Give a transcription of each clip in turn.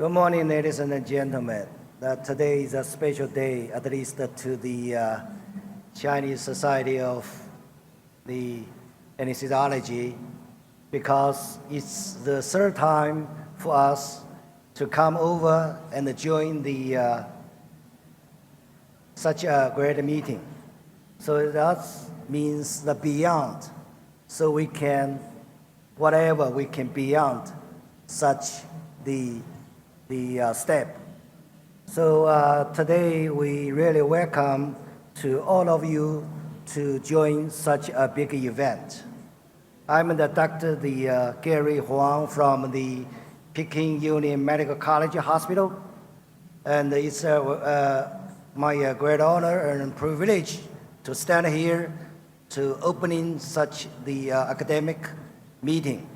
Good morning, ladies and gentlemen. Today is a special day, at least to the Chinese Society of the Anesthesiology, because it's the third time for us to come over and join the such a great meeting. So that means the beyond, so we can, whatever we can beyond such the step. So today we really welcome to all of you to join such a big event. I'm the Dr. Gary Wang from the Peking Union Medical College Hospital, and it's my great honor and privilege to stand here to opening such the academic meeting.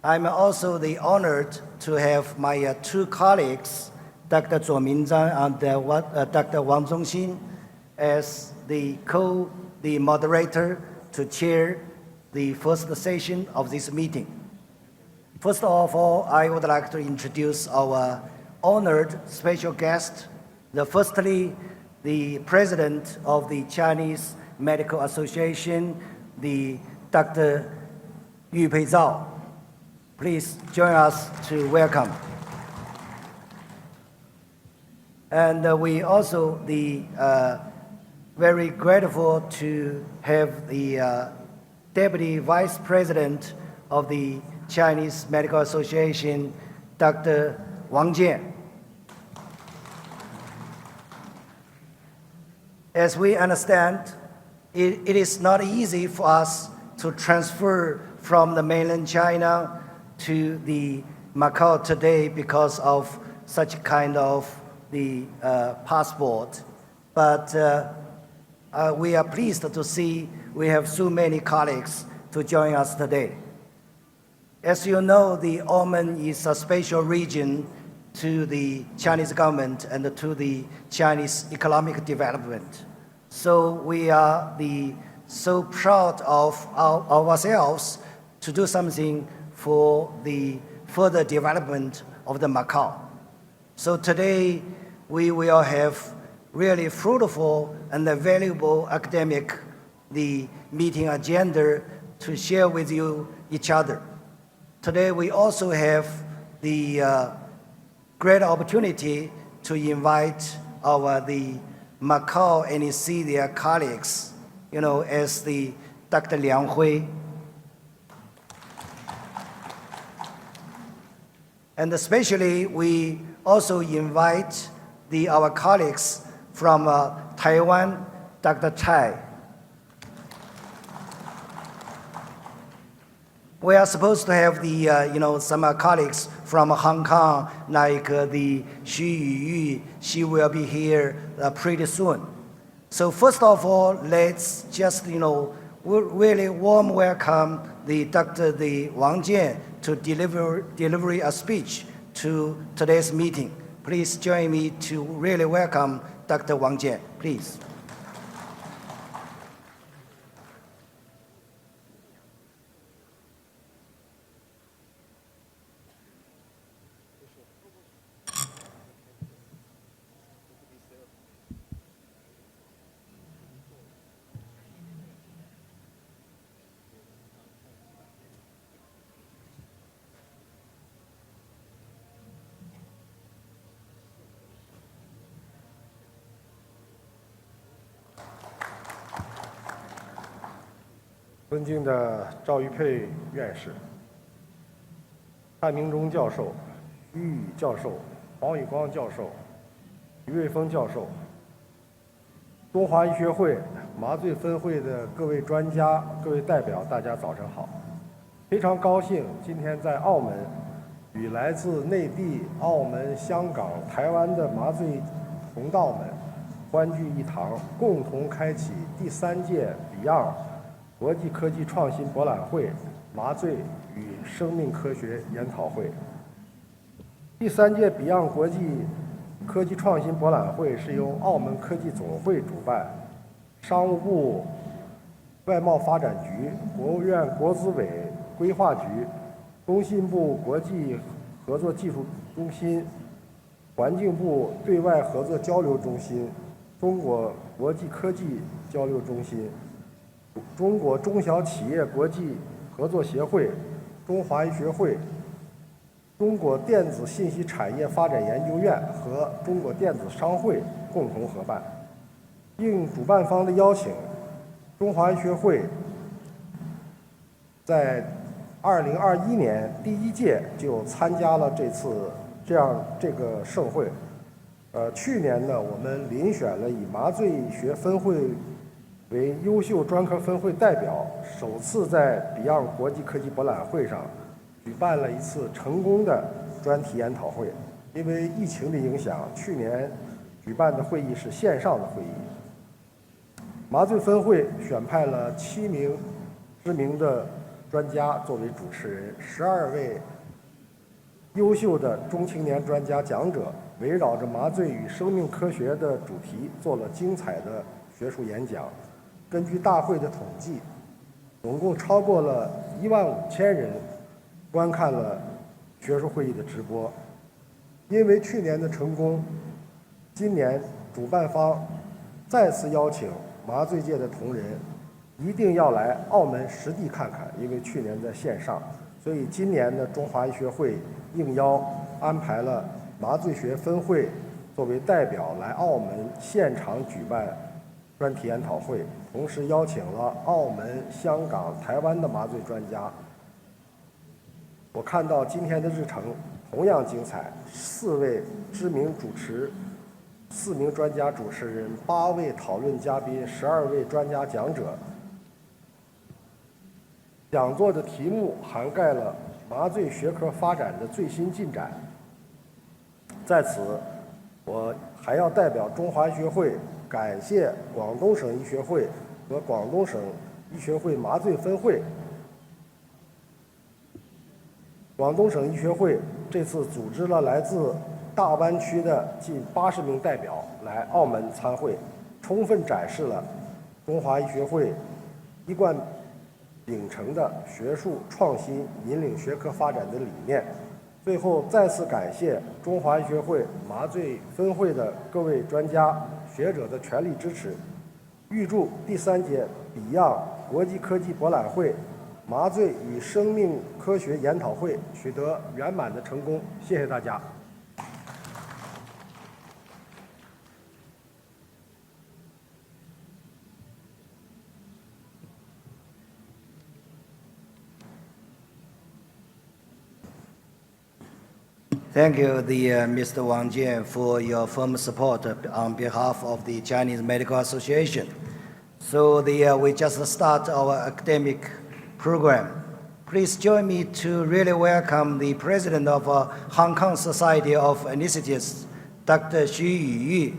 I'm also honored to have my two colleagues, Dr. Zuo Mingzhang and Dr. Wang Zhongxin, as the moderator to chair the first session of this meeting. First of all, I would like to introduce our honored special guest, firstly, the president of the Chinese Medical Association, Dr. Yupei Zhao. Please join us to welcome. And we also very grateful to have the Deputy Vice President of the Chinese Medical Association, Dr. Wang Jian. As we understand, it is not easy for us to transfer from the mainland China to the Macau today because of such kind of the passport. But we are pleased to see we have so many colleagues to join us today. As you know, the Oman is a special region to the Chinese government and to the Chinese economic development. So we are so proud of ourselves to do something for the further development of the Macau. So today we will have really fruitful and valuable academic meeting agenda to share with you each other. Today we also have the great opportunity to invite our Macau anesthesia colleagues, as Dr. Liang Hui. And especially we also invite our colleagues from Taiwan, Dr. Chai. We are supposed to have some colleagues from Hong Kong, like the Xu Yuyu. She will be here pretty soon. So first of all, let's just really warm welcome Dr. Wang Jian to deliver a speech to today's meeting. Please join me to really welcome Dr. Wang Jian, please.尊敬的赵玉佩院士、蔡明忠教授、于宇教授、黄宇光教授、于瑞峰教授、中华医学会麻醉分会的各位专家、各位代表，大家早上好！非常高兴今天在澳门与来自内地、澳门、香港、台湾的麻醉同道们欢聚一堂，共同开启第3届 Beyond 国际科技创新博览会麻醉与生命科学研讨会。第3届 Beyond 国际科技创新博览会是由澳门科技总会主办，商务部外贸发展局、国务院国资委规划局、工信部国际合作技术中心、环境部对外合作交流中心、中国国际科技交流中心、中国中小企业国际合作协会、中华医学会、中国电子信息产业发展研究院和中国电子商会共同合办。应主办方的邀请，中华医学会在2021年第1届就参加了这个盛会。去年呢，我们遴选了以麻醉学分会为优秀专科分会代表，首次在 Beyond 国际科技博览会上举办了一次成功的专题研讨会。因为疫情的影响，去年举办的会议是线上的会议。麻醉分会选派了7名知名的专家作为主持人，12位优秀的中青年专家讲者，围绕着麻醉与生命科学的主题做了精彩的学术演讲。根据大会的统计，总共超过了15000人观看了学术会议的直播。因为去年的成功，今年主办方再次邀请麻醉界的同仁一定要来澳门实地看看，因为去年在线上，所以今年的中华医学会应邀安排了麻醉学分会作为代表来澳门现场举办专题研讨会，同时邀请了澳门、香港、台湾的麻醉专家。我看到今天的日程同样精彩，4位知名主持，4名专家主持人，8位讨论嘉宾，12位专家讲者。讲座的题目涵盖了麻醉学科发展的最新进展。在此，我还要代表中华医学会感谢广东省医学会和广东省医学会麻醉分会。广东省医学会这次组织了来自大湾区的近80名代表来澳门参会，充分展示了中华医学会一贯秉承的学术创新引领学科发展的理念。最后再次感谢中华医学会麻醉分会的各位专家学者的全力支持，预祝第3届 Beyond 国际科技博览会麻醉与生命科学研讨会取得圆满的成功。谢谢大家。Thank you, Mr. Wang Jian, for your firm support on behalf of the Chinese Medical Association. So we just start our academic program. Please join me to really welcome the president of Hong Kong Society of Anesthetists, Dr. Xu Yuyu.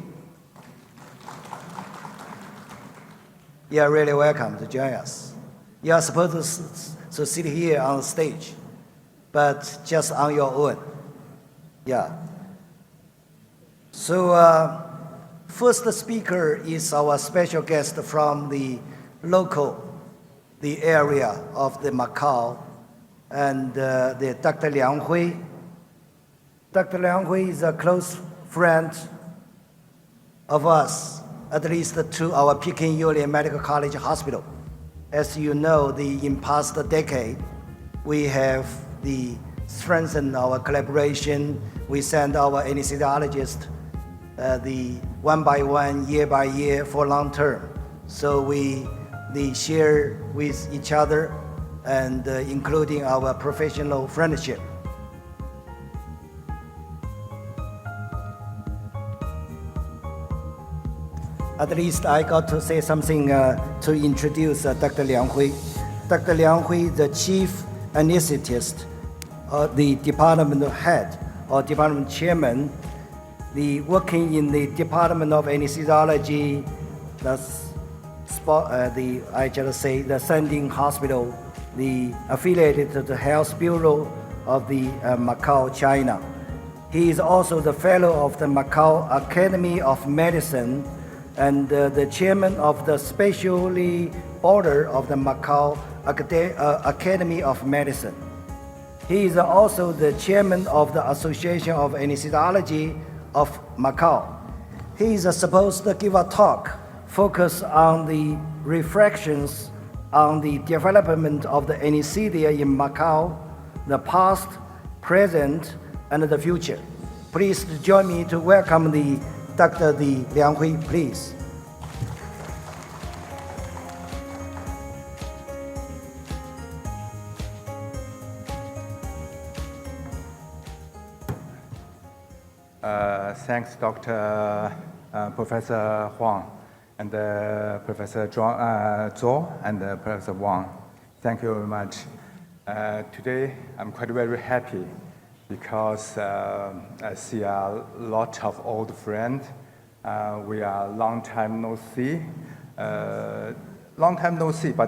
You are really welcome to join us. You are supposed to sit here on the stage, but just on your own. Yeah. So first speaker is our special guest from the area of the Macau, and the Dr. Liang Hui. Dr. Liang Hui is a close friend of us, at least to our Peking Yulian Medical College Hospital. As you know, in past decade, we have strengthened our collaboration. We send our anesthesiologists one by one, year by year for long term. So they share with each other, and including our professional friendship. At least I got to say something to introduce Dr. Liang Hui. Dr. Liang Hui, the chief anesthetist, the department head or department chairman, working in the Department of Anesthesiology, the sending hospital, affiliated to the Health Bureau of the Macau, China. He is also the fellow of the Macau Academy of Medicine and the chairman of the specially order of the Macau Academy of Medicine. He is also the chairman of the Association of Anesthesiology of Macau. He is supposed to give a talk focused on the reflections on the development of the anesthesia in Macau, the past, present, and the future. Please join me to welcome the Dr. Liang Hui, please. Thanks, Professor Huang and Professor Zhou and Professor Wang. Thank you very much. Today, I'm quite very happy because I see a lot of old friends. We are long time no see. But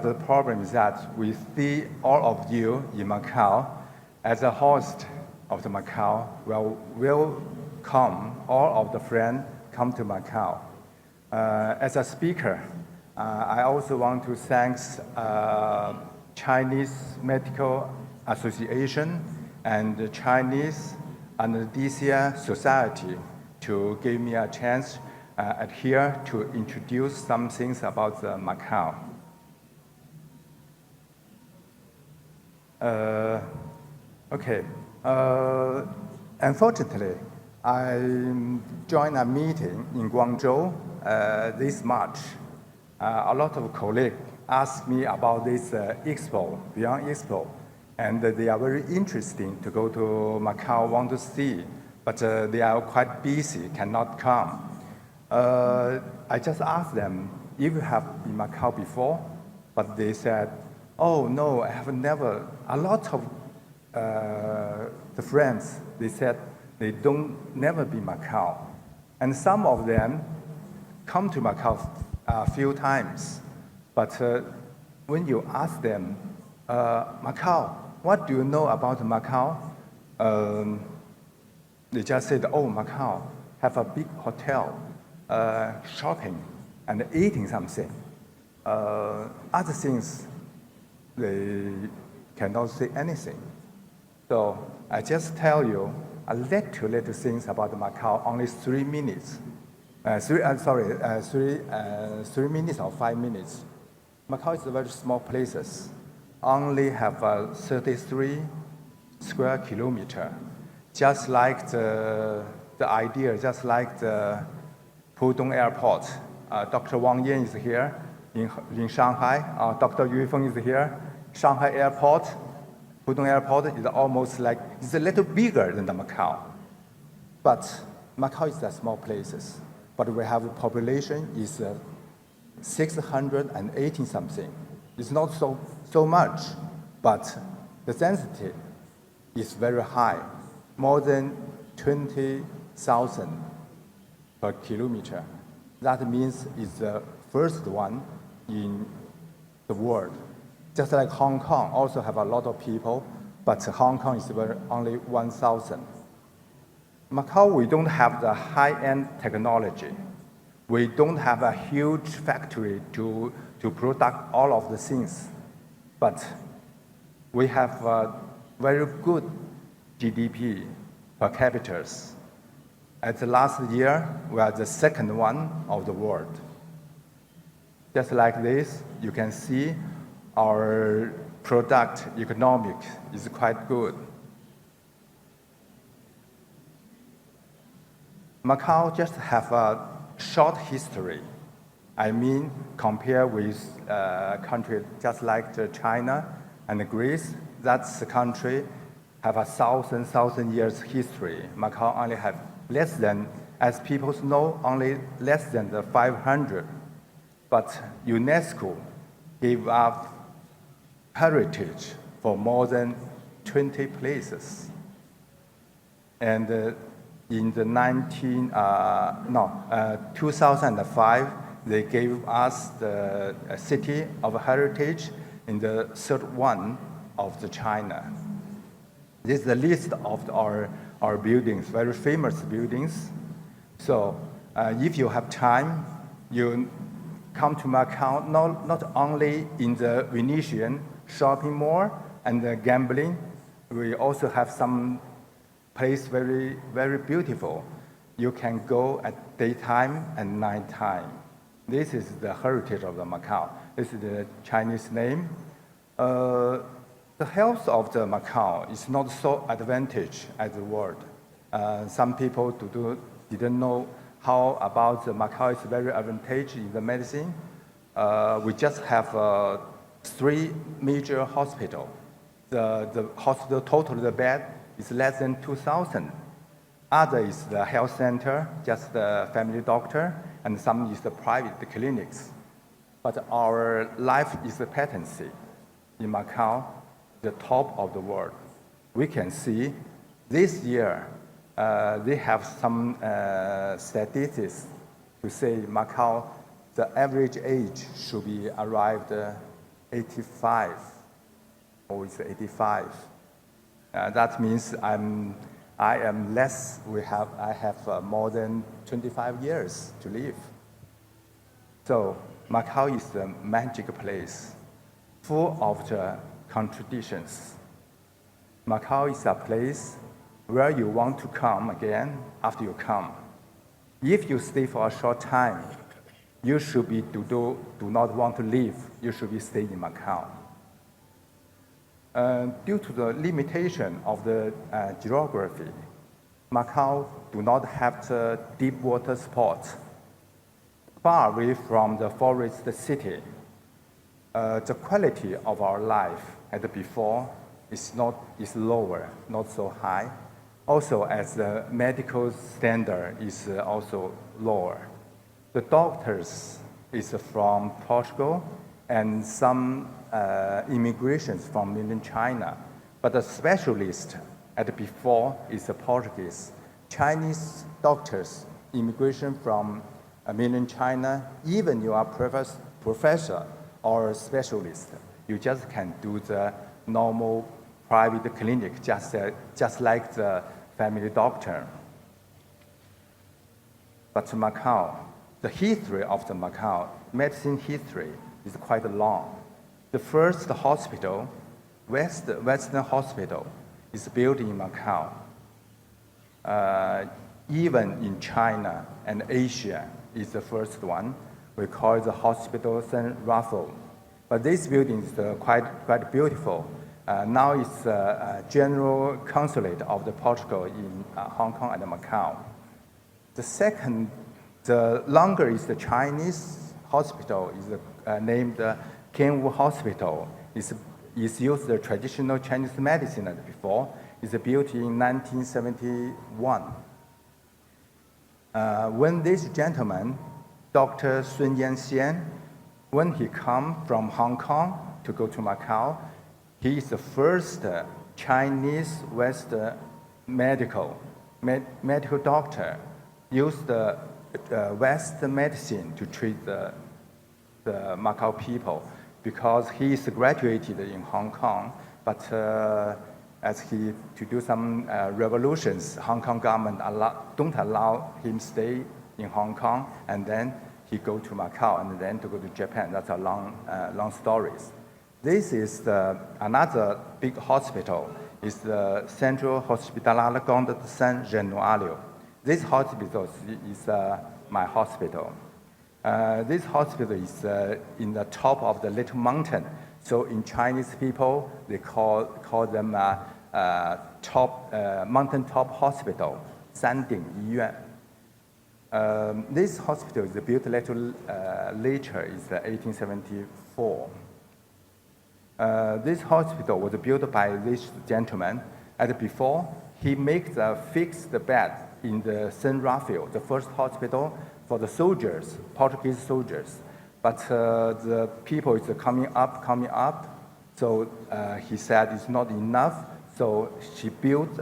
the problem is that we see all of you in Macau. As a host of the Macau, will come, all of the friends come to Macau. As a speaker, I also want to thank Chinese Medical Association and the Chinese Anesthesia Society to give me a chance here to introduce some things about Macau. Unfortunately, I joined a meeting in Guangzhou this March. A lot of colleagues asked me about this expo, Beyond Expo, and they are very interested to go to Macau, want to see, but they are quite busy, cannot come. I just asked them if you have been Macau before, but they said, oh no, I have never. A lot of the friends, they said they never been Macau. And some of them come to Macau a few times. But when you ask them, Macau, what do you know about Macau? They just said, oh, Macau have a big hotel, shopping and eating something. Other things, they cannot say anything. So I just tell you a little things about Macau, only 3 minutes. 3 minutes or 5 minutes. Macau is a very small places, only have 33 square kilometer. Just like the idea, just like the Pudong Airport. Dr. Wang is here in Shanghai. Dr. Yufeng is here. Shanghai Airport. Pudong Airport is almost like, it's a little bigger than the Macau. But Macau is a small place. But we have a population is 680 something. It's not so much, but the density is very high, more than 20,000 per kilometer. That means it's the first one in the world. Just like Hong Kong also have a lot of people, but Hong Kong is only 1,000. Macau, we don't have the high-end technology. We don't have a huge factory to produce all of the things. But we have a very good GDP per capita. At the last year, we are the second one of the world. Just like this, you can see our product economic is quite good. Macau just have a short history. I mean, compare with country just like China and Greece, that's the country have 1,000 years history. Macau only have less than, as people know, only less than the 500. But UNESCO gave up heritage for more than 20 places. And in the 2005, they gave us the City of Heritage in the third one of the China. This is the list of our buildings, very famous buildings. So if you have time, you come to Macau, not only in the Venetian shopping mall and the gambling, we also have some place very, very beautiful. You can go at daytime and nighttime. This is the heritage of the Macau. This is the Chinese name. The health of the Macau is not so advantage as the world. Some people didn't know how about the Macau is very advantage in the medicine. We just have 3 major hospitals. The hospital total the bed is less than 2,000. Other is the health center, just the family doctor, and some is the private clinics. But our life expectancy in Macau, the top of the world. We can see this year, they have some statistics to say Macau, the average age should be arrived 85, or it's 85. That means I am less, I have more than 25 years to live. So Macau is a magic place, full of the contradictions. Macau is a place where you want to come again after you come. If you stay for a short time, you should be do not want to leave. You should be staying in Macau. Due to the limitation of the geography, Macau do not have the deep water spots. Far away from the forest city, the quality of our life as before is lower, not so high. Also, as the medical standard is also lower. The doctors is from Portugal and some immigrations from mainland China, but the specialist at before is the Portuguese. Chinese doctors, immigration from mainland China, even you are professor or specialist, you just can do the normal private clinic, just like the family doctor. But Macau, the history of the Macau, medicine history is quite long. The first hospital, Western Hospital, is built in Macau. Even in China and Asia is the first one. We call it the Hospital San Rafael. But this building is quite beautiful. Now it's a general consulate of the Portugal in Hong Kong and Macau. The longer is the Chinese hospital, is named Kenwu Hospital. It's used the traditional Chinese medicine as before. It's built in 1971. When this gentleman, Dr. Sun Yanxian, when he come from Hong Kong to go to Macau, he is the first Chinese Western medical doctor use the Western medicine to treat the Macau people, because he is graduated in Hong Kong, but as he to do some revolutions, Hong Kong government don't allow him stay in Hong Kong, and then he go to Macau and then to go to Japan. That's a long stories. This is another big hospital. It's the Central Hospital Conde de San Januario. This hospital is my hospital. This hospital is in the top of the little mountain. So in Chinese people, they call them mountain top hospital, Sanding Yiyuan. This hospital is built a little later, it's 1874. This hospital was built by this gentleman, and before he fixed the bed in the San Rafael, the first hospital for the soldiers, Portuguese soldiers. But the people is coming up, so he said it's not enough, so she built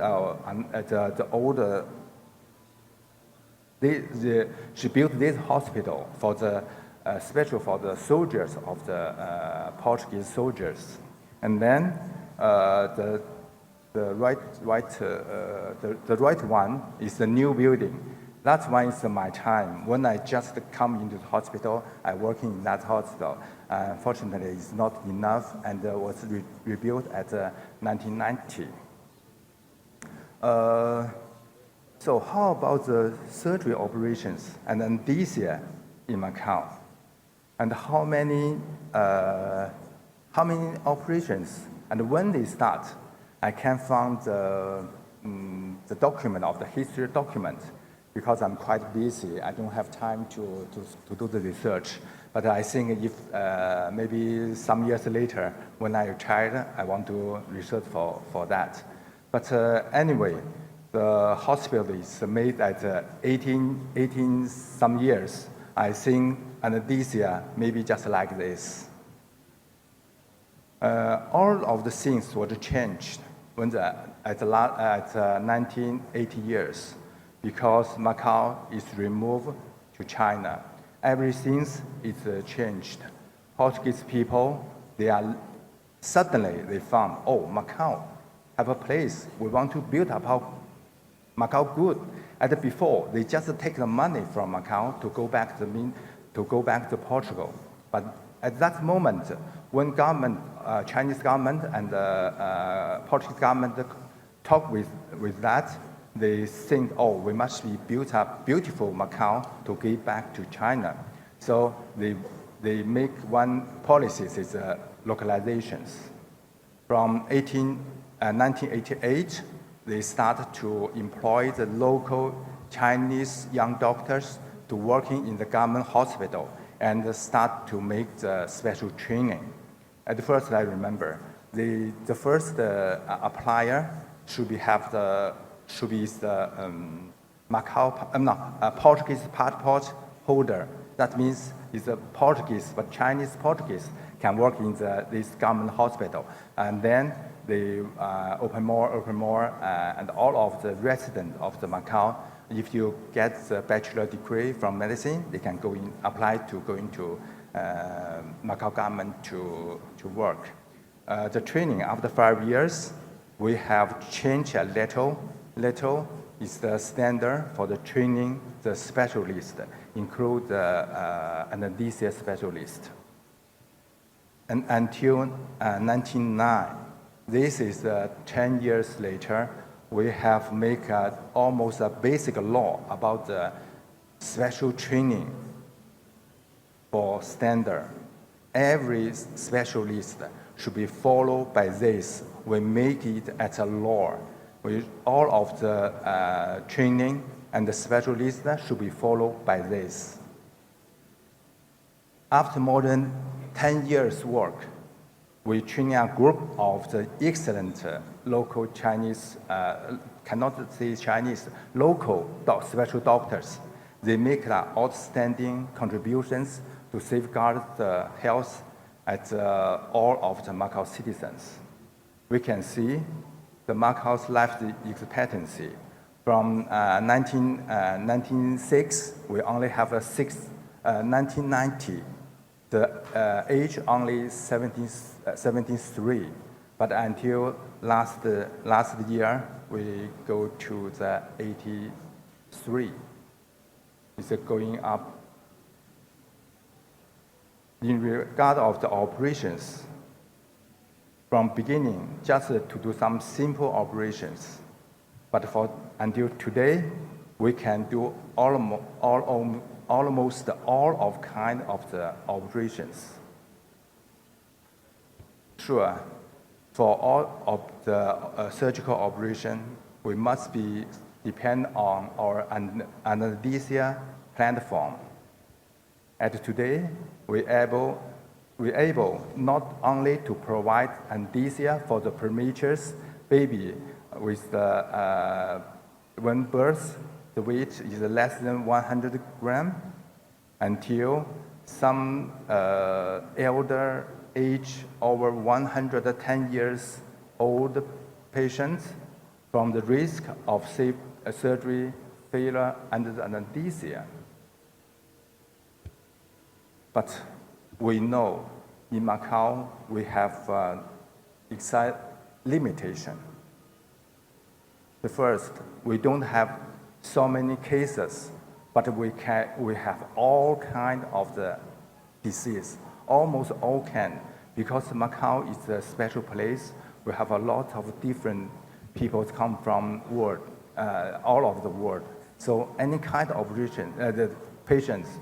she built this hospital for special for the soldiers of the Portuguese soldiers. And then the right one is the new building. That one is my time. When I just come into the hospital, I working in that hospital. Fortunately, it's not enough, and was rebuilt at 1990. So how about the surgery operations and anesthesia in Macau? And how many operations and when they start? I can't find the document of the history document because I'm quite busy. I don't have time to do the research. But I think if maybe some years later, when I retired, I want to research for that. But anyway, the hospital is made at 18 some years. I think anesthesia maybe just like this. All of the things were changed when at 1980 years because Macau is removed to China. Everything is changed. Portuguese people, suddenly they found, oh, Macau have a place. We want to build up our Macau good. And before, they just take the money from Macau to go back to Portugal. But at that moment, when Chinese government and Portuguese government talk with that, they think, oh, we must be built up beautiful Macau to give back to China. So they make one policy, is localizations. From 1988, they started to employ the local Chinese young doctors to working in the government hospital and start to make the special training. At first, I remember, the first applier should be the Portuguese passport holder. That means it's a Portuguese, but Chinese Portuguese can work in this government hospital. And then they open more, and all of the residents of the Macau, if you get the bachelor degree from medicine, they can apply to go into Macau government to work. The training after 5 years, we have changed a little. Is the standard for the training the specialist, include the anesthesia specialist. And until 1999, this is 10 years later, we have make almost a basic law about the special training for standard. Every specialist should be followed by this. We make it as a law. With all of the training and the specialists should be followed by this. After more than 10 years work, we train a group of the excellent local Chinese, cannot say Chinese, local special doctors. They make outstanding contributions to safeguard the health at all of the Macau citizens. We can see the Macau's life expectancy. From 1996, we only have 1990. The age only 73, but until last year, we go to the 83. It's going up. In regard of the operations, from beginning, just to do some simple operations, but until today, we can do almost all of kind of the operations. Sure, for all of the surgical operation, we must depend on our anesthesia platform. And today, we're able not only to provide anesthesia for the premature baby with the when birth, the weight is less than 100 grams, until some elder age over 110 years old patients from the risk of surgery failure under anesthesia. But we know in Macau we have exact limitation. The first, we don't have so many cases, but we have all kind of the disease, almost all can, because Macau is a special place. We have a lot of different people come from world, all over the world. So any kind of operation, the patients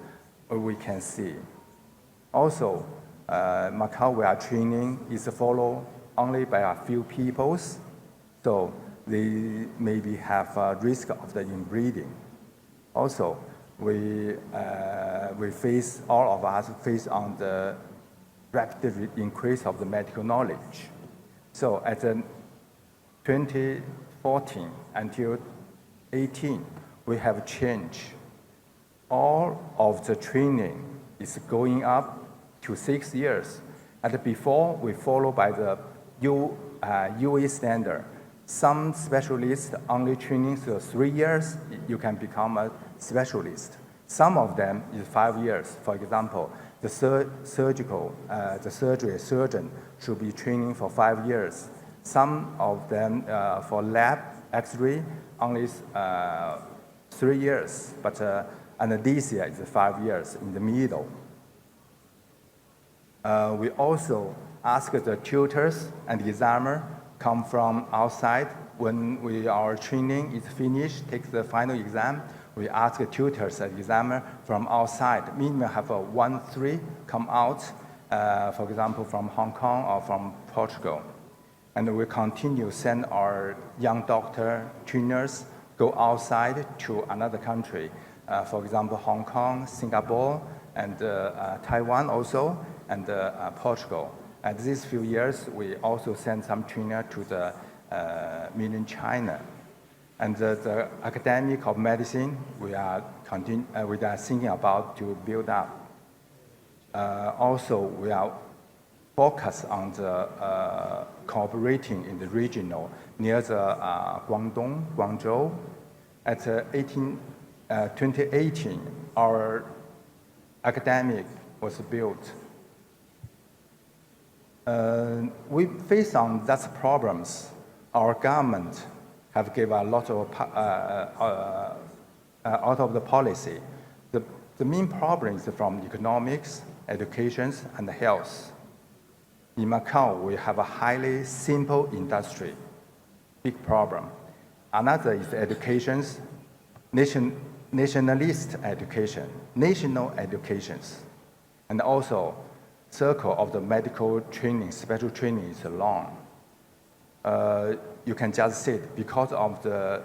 we can see. Also, Macau, we are training is followed only by a few people, so they maybe have a risk of the inbreeding. Also, we face, all of us face on the rapid increase of the medical knowledge. So at the 2014 until 18, we have changed. All of the training is going up to 6 years. And before, we follow by the UA standard. Some specialists only training for 3 years, you can become a specialist. Some of them is 5 years. For example, the surgeon should be training for 5 years. Some of them for lab, X-ray, only 3 years, but anesthesia is 5 years in the middle. We also ask the tutors and examiner come from outside. When our training is finished, take the final exam, we ask the tutors and examiner from outside. Minimum have a 1-3 come out, for example, from Hong Kong or from Portugal. And we continue send our young doctor trainers go outside to another country. For example, Hong Kong, Singapore, and Taiwan also, and Portugal. And these few years, we also send some trainer to the mainland China. And the academic of medicine, we are thinking about to build up. Also, we are focused on the cooperating in the regional near the Guangdong, Guangzhou. At 2018, our academic was built. We face on that problems. Our government have given a lot of out of the policy. The main problem is from economics, education, and health. In Macau, we have a highly simple industry, big problem. Another is education, nationalist education, national educations, and also circle of the medical training, special training is long. You can just see it because of the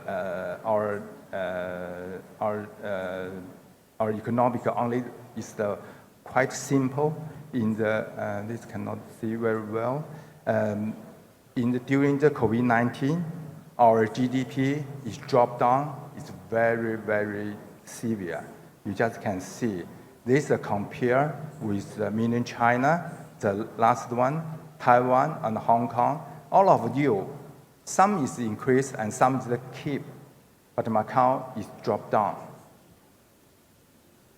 our economic only is the quite simple. In the this cannot see very well. During the COVID-19, our GDP is dropped down. It's very, very severe. You just can see this compare with mainland China, the last one, Taiwan and Hong Kong. All of you, some is increased and some is keep, but Macau is dropped down.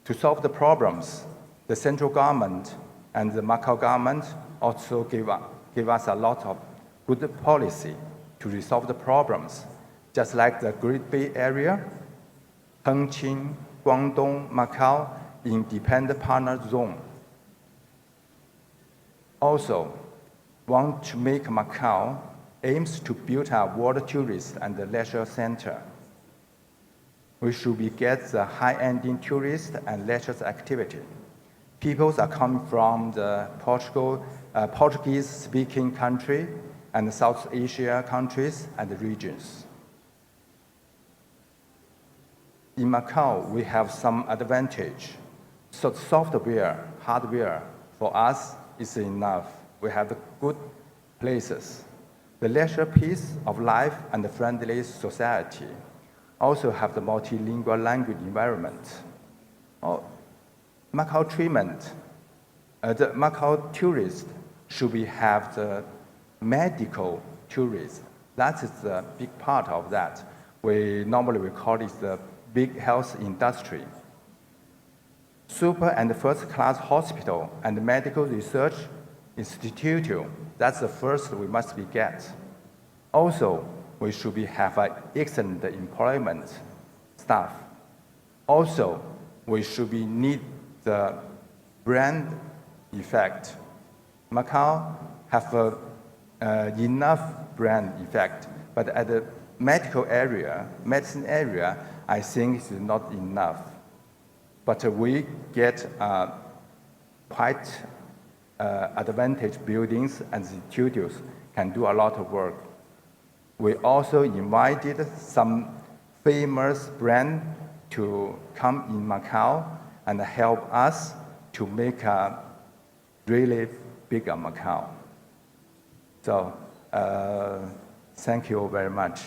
To solve the problems, the central government and the Macau government also give us a lot of good policy to resolve the problems, just like the Great Bay Area, Hengqin, Guangdong, Macau, independent partner zone. Also, want to make Macau aims to build a world tourist and the leisure center. We should be get the high-ending tourist and leisure activity. People are coming from the Portuguese-speaking country and South Asia countries and regions. In Macau, we have some advantage. So software, hardware, for us is enough. We have good places. The leisure piece of life and the friendly society also have the multilingual language environment. Macau treatment, the Macau tourist should have the medical tourist. That is the big part of that. We normally call it the big health industry. Super and first class hospital and medical research institute, that's the first we must be get. Also, we should have an excellent employment staff. Also, we should need the brand effect. Macau have enough brand effect. But at the medical area, medicine area, I think it's not enough. But we get quite advantage buildings and studios can do a lot of work. We also invited some famous brand to come in Macau and help us to make a really bigger Macau. So thank you very much.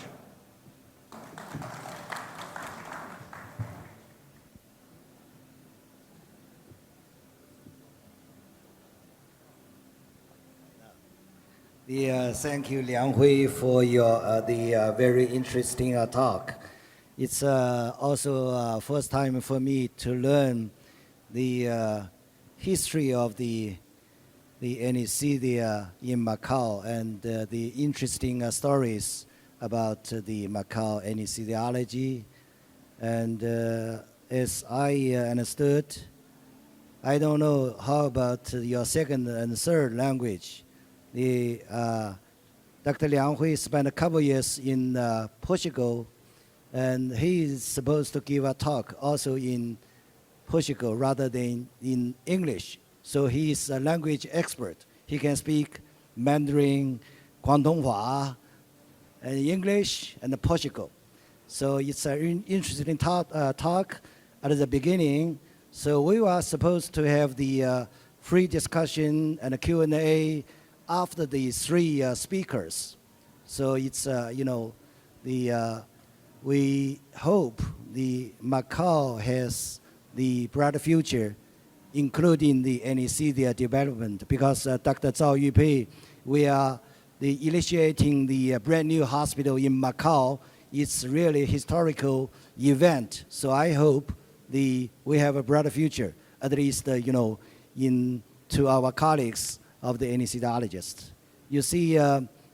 Thank you, Liang Hui, for your very interesting talk. It's also first time for me to learn the history of the anesthesia in Macau and the interesting stories about the Macau anesthesiology. And as I understood, I don't know how about your second and third language. Dr. Liang Hui spent a couple years in Portugal, and he is supposed to give a talk also in Portugal rather than in English. So he is a language expert. He can speak Mandarin, Guangdonghua, and English, and Portugal. So it's an interesting talk at the beginning. So we were supposed to have the free discussion and a Q&A after the three speakers. So it's, we hope the Macau has the bright future, including the anesthesia development, because Dr. Zhao Yupei, we are initiating the brand new hospital in Macau. It's really a historical event. So I hope we have a bright future, at least, to our colleagues of the anesthesiologists. You see,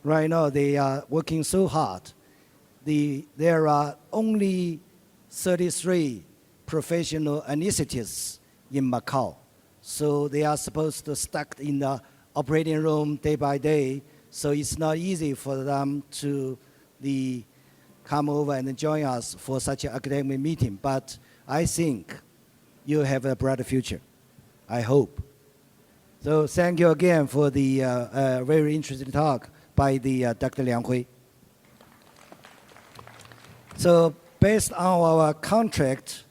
right now they are working so hard. There are only 33 professional anesthetists in Macau. So they are supposed to stuck in the operating room day by day. So it's not easy for them to come over and join us for such an academic meeting. But I think you have a bright future. I hope. So thank you again for the very interesting talk by the Dr. Liang Hui. So based on our contract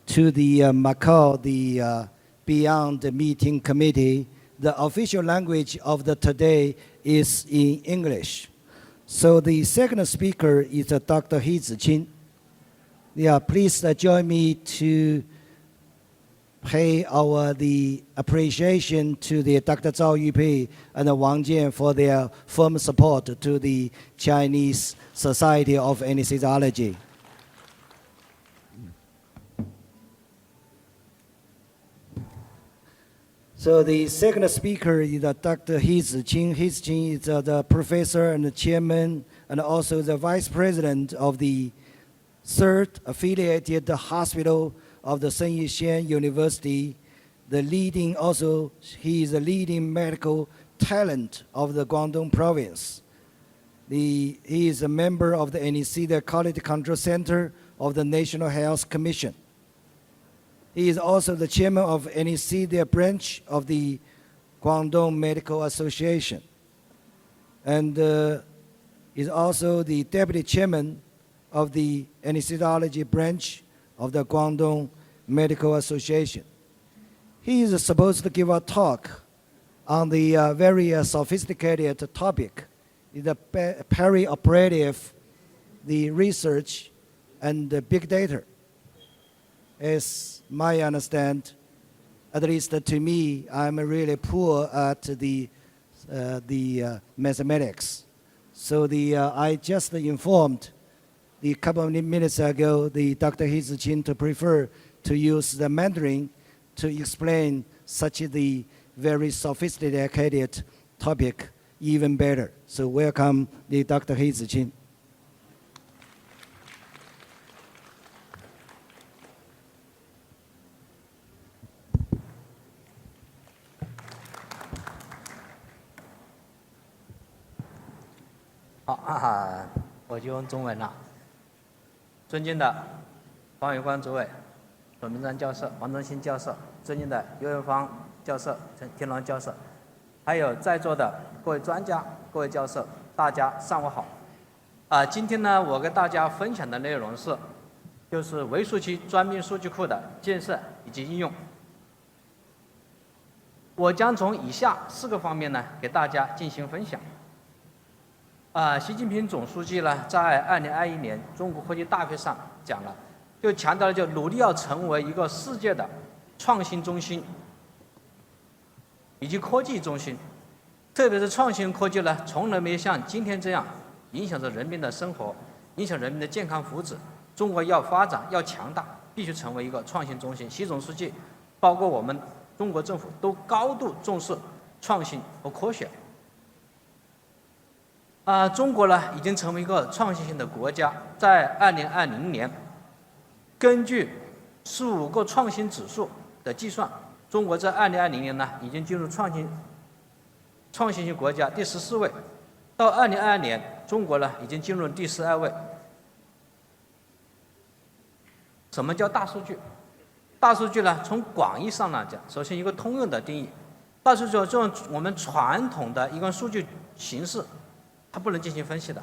to the Macau, the Beyond the Meeting Committee, the official language of the today is in English. So the second speaker is Dr. He Ziqing. Yeah, please join me to pay the appreciation to the Dr. Zhao Yupei and Wang Jian for their firm support to the Chinese Society of Anesthesiology. So the second speaker is Dr. He Ziqing. He Ziqing is the professor and the chairman and also the vice president of the third affiliated hospital of the Sun Yat-sen University. He is the leading medical talent of the Guangdong province. He is a member of the Anesthesia Quality Control Center of the National Health Commission. He is also the chairman of Anesthesia branch of the Guangdong Medical Association. And is also the deputy chairman of the anesthesiology branch of the Guangdong Medical Association. He is supposed to give a talk on the very sophisticated topic, the perioperative, the research, and the big data. As my understand, at least to me, I'm really poor at the mathematics. So I just informed a couple of minutes ago, the Dr. He Ziqing to prefer to use the Mandarin to explain such the very sophisticated topic even better. So welcome the Dr. He Ziqing. 我就用中文了。尊敬的王伟光主委、左明章教授、王忠兴教授，尊敬的尤文芳教授、陈天龙教授，还有在座的各位专家、各位教授，大家上午好。今天呢，我跟大家分享的内容就是微数期专病数据库的建设以及应用。我将从以下4个方面呢，给大家进行分享。习近平总书记呢，在2021年中国科技大会上讲了，就强调了，就努力要成为一个世界的创新中心以及科技中心。特别是创新科技呢，从来没有像今天这样影响着人民的生活，影响人民的健康福祉。中国要发展，要强大，必须成为一个创新中心。习总书记，包括我们中国政府都高度重视创新和科学。中国呢已经成为一个创新型的国家，在2020年，根据15个创新指数的计算，中国在2020年呢已经进入创新型国家第14位，到2022年，中国呢已经进入第12位。什么叫大数据？大数据呢，从广义上来讲，首先一个通用的定义，大数据这种我们传统的一个数据形式，它不能进行分析的，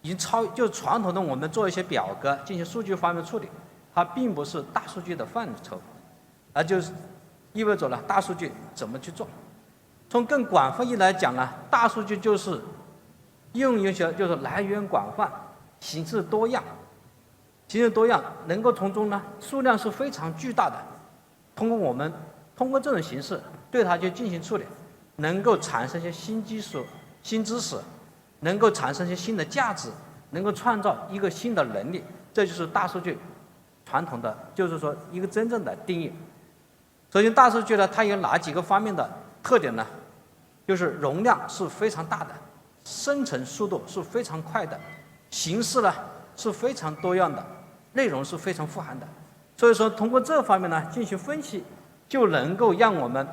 已经就传统的我们做一些表格进行数据方面处理，它并不是大数据的范畴，而就是意味着了大数据怎么去做。从更广泛意义来讲呢，大数据就是应用学，就是来源广泛，形式多样。能够从中呢，数量是非常巨大的。通过这种形式对它去进行处理，能够产生一些新技术、新知识，能够产生一些新的价值，能够创造一个新的能力。这就是大数据传统的，就是说一个真正的定义。首先，大数据呢，它有哪几个方面的特点呢？就是容量是非常大的，生成速度是非常快的，形式呢是非常多样的，内容是非常富含的。所以说，通过这方面呢进行分析，就能够让我们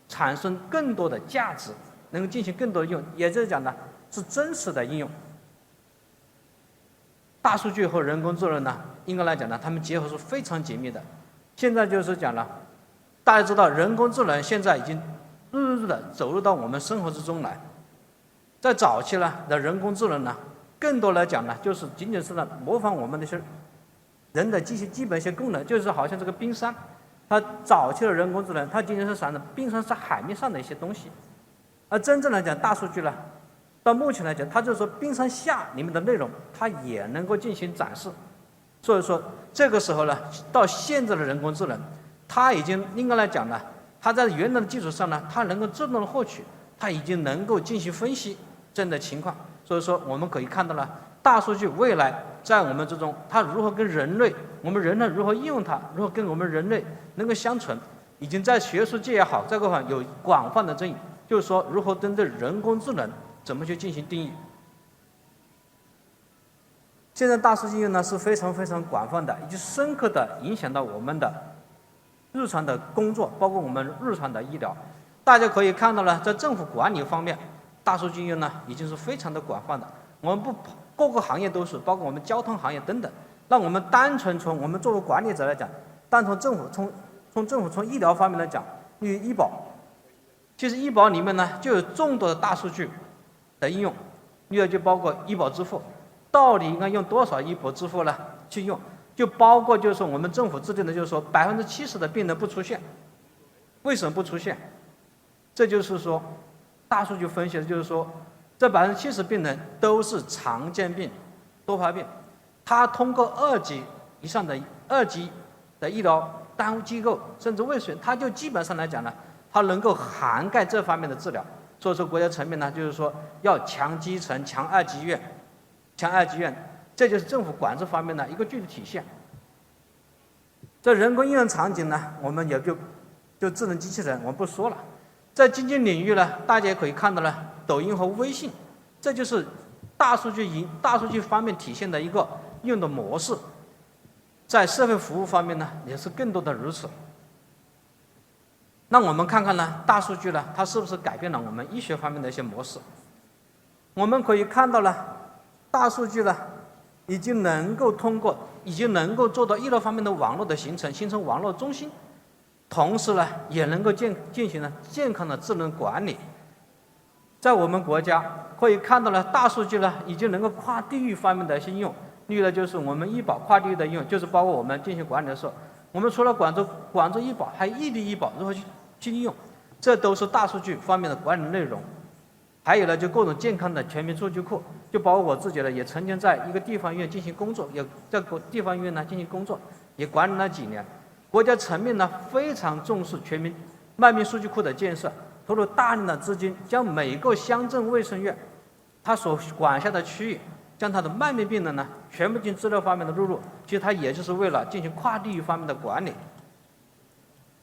产生更多的价值，能够进行更多的应用，也就是讲呢是真实的应用。大数据和人工智能呢，应该来讲呢，它们结合是非常紧密的。现在就是讲了，大家知道人工智能现在已经日的走入到我们生活之中来。在早期呢的人工智能呢，更多来讲呢，就是仅仅是呢模仿我们那些人的基本一些功能，就是好像这个冰山，它早期的人工智能，它仅仅是想着冰山是海面上的一些东西，而真正来讲，大数据呢，到目前来讲，它就是说冰山下里面的内容，它也能够进行展示。所以说，这个时候呢，到现在的人工智能，它已经应该来讲呢，它在原来的基础上呢，它能够自动的获取，它已经能够进行分析这样的情况。所以说，我们可以看到了大数据未来在我们之中，它如何跟人类，我们人类如何应用它，如何跟我们人类能够相存，已经在学术界也好，这个有广泛的争议，就是说如何针对人工智能怎么去进行定义。现在大数据应用呢是非常非常广泛的，以及深刻的影响到我们的日常的工作，包括我们日常的医疗。大家可以看到呢，在政府管理方面，大数据应用呢已经是非常的广泛的。我们各个行业都是，包括我们交通行业等等。那我们单纯从我们作为管理者来讲，单从政府从医疗方面来讲，例如医保，其实医保里面呢就有众多的大数据的应用，例如就包括医保支付，到底应该用多少医保支付呢去用？就包括就是说我们政府制定的，就是说70%的病人不出现，为什么不出现？这就是说大数据分析的就是说，这70%病人都是常见病、多发病，它通过2级以上的2级的医疗单位机构，甚至卫生院，它就基本上来讲呢，它能够涵盖这方面的治疗。所以说国家层面呢，就是说要强基层、强2级医院、这就是政府管制方面的一个具体体现。在人工应用场景呢，我们也就智能机器人我们不说了。在经济领域呢，大家也可以看到了抖音和微信，这就是大数据方面体现的一个应用的模式。在社会服务方面呢，也是更多的如此。那我们看看呢，大数据呢，它是不是改变了我们医学方面的一些模式？我们可以看到了，大数据呢，已经能够做到医疗方面的网络的形成网络中心，同时呢，也能够进行了健康的智能管理。在我们国家可以看到了，大数据呢已经能够跨地域方面的一些应用，例如呢就是我们医保跨地域的应用，就是包括我们进行管理的时候，我们除了广州医保，还有异地医保如何去应用，这都是大数据方面的管理内容。还有呢，就各种健康的全民数据库，就包括我自己呢，也曾经在一个地方医院进行工作，也在地方医院呢进行工作，也管理了几年。国家层面呢非常重视全民慢病数据库的建设，投入大量的资金，将每个乡镇卫生院它所管辖的区域，将它的慢病病人呢全部进行资料方面的录入，其实它也就是为了进行跨地域方面的管理。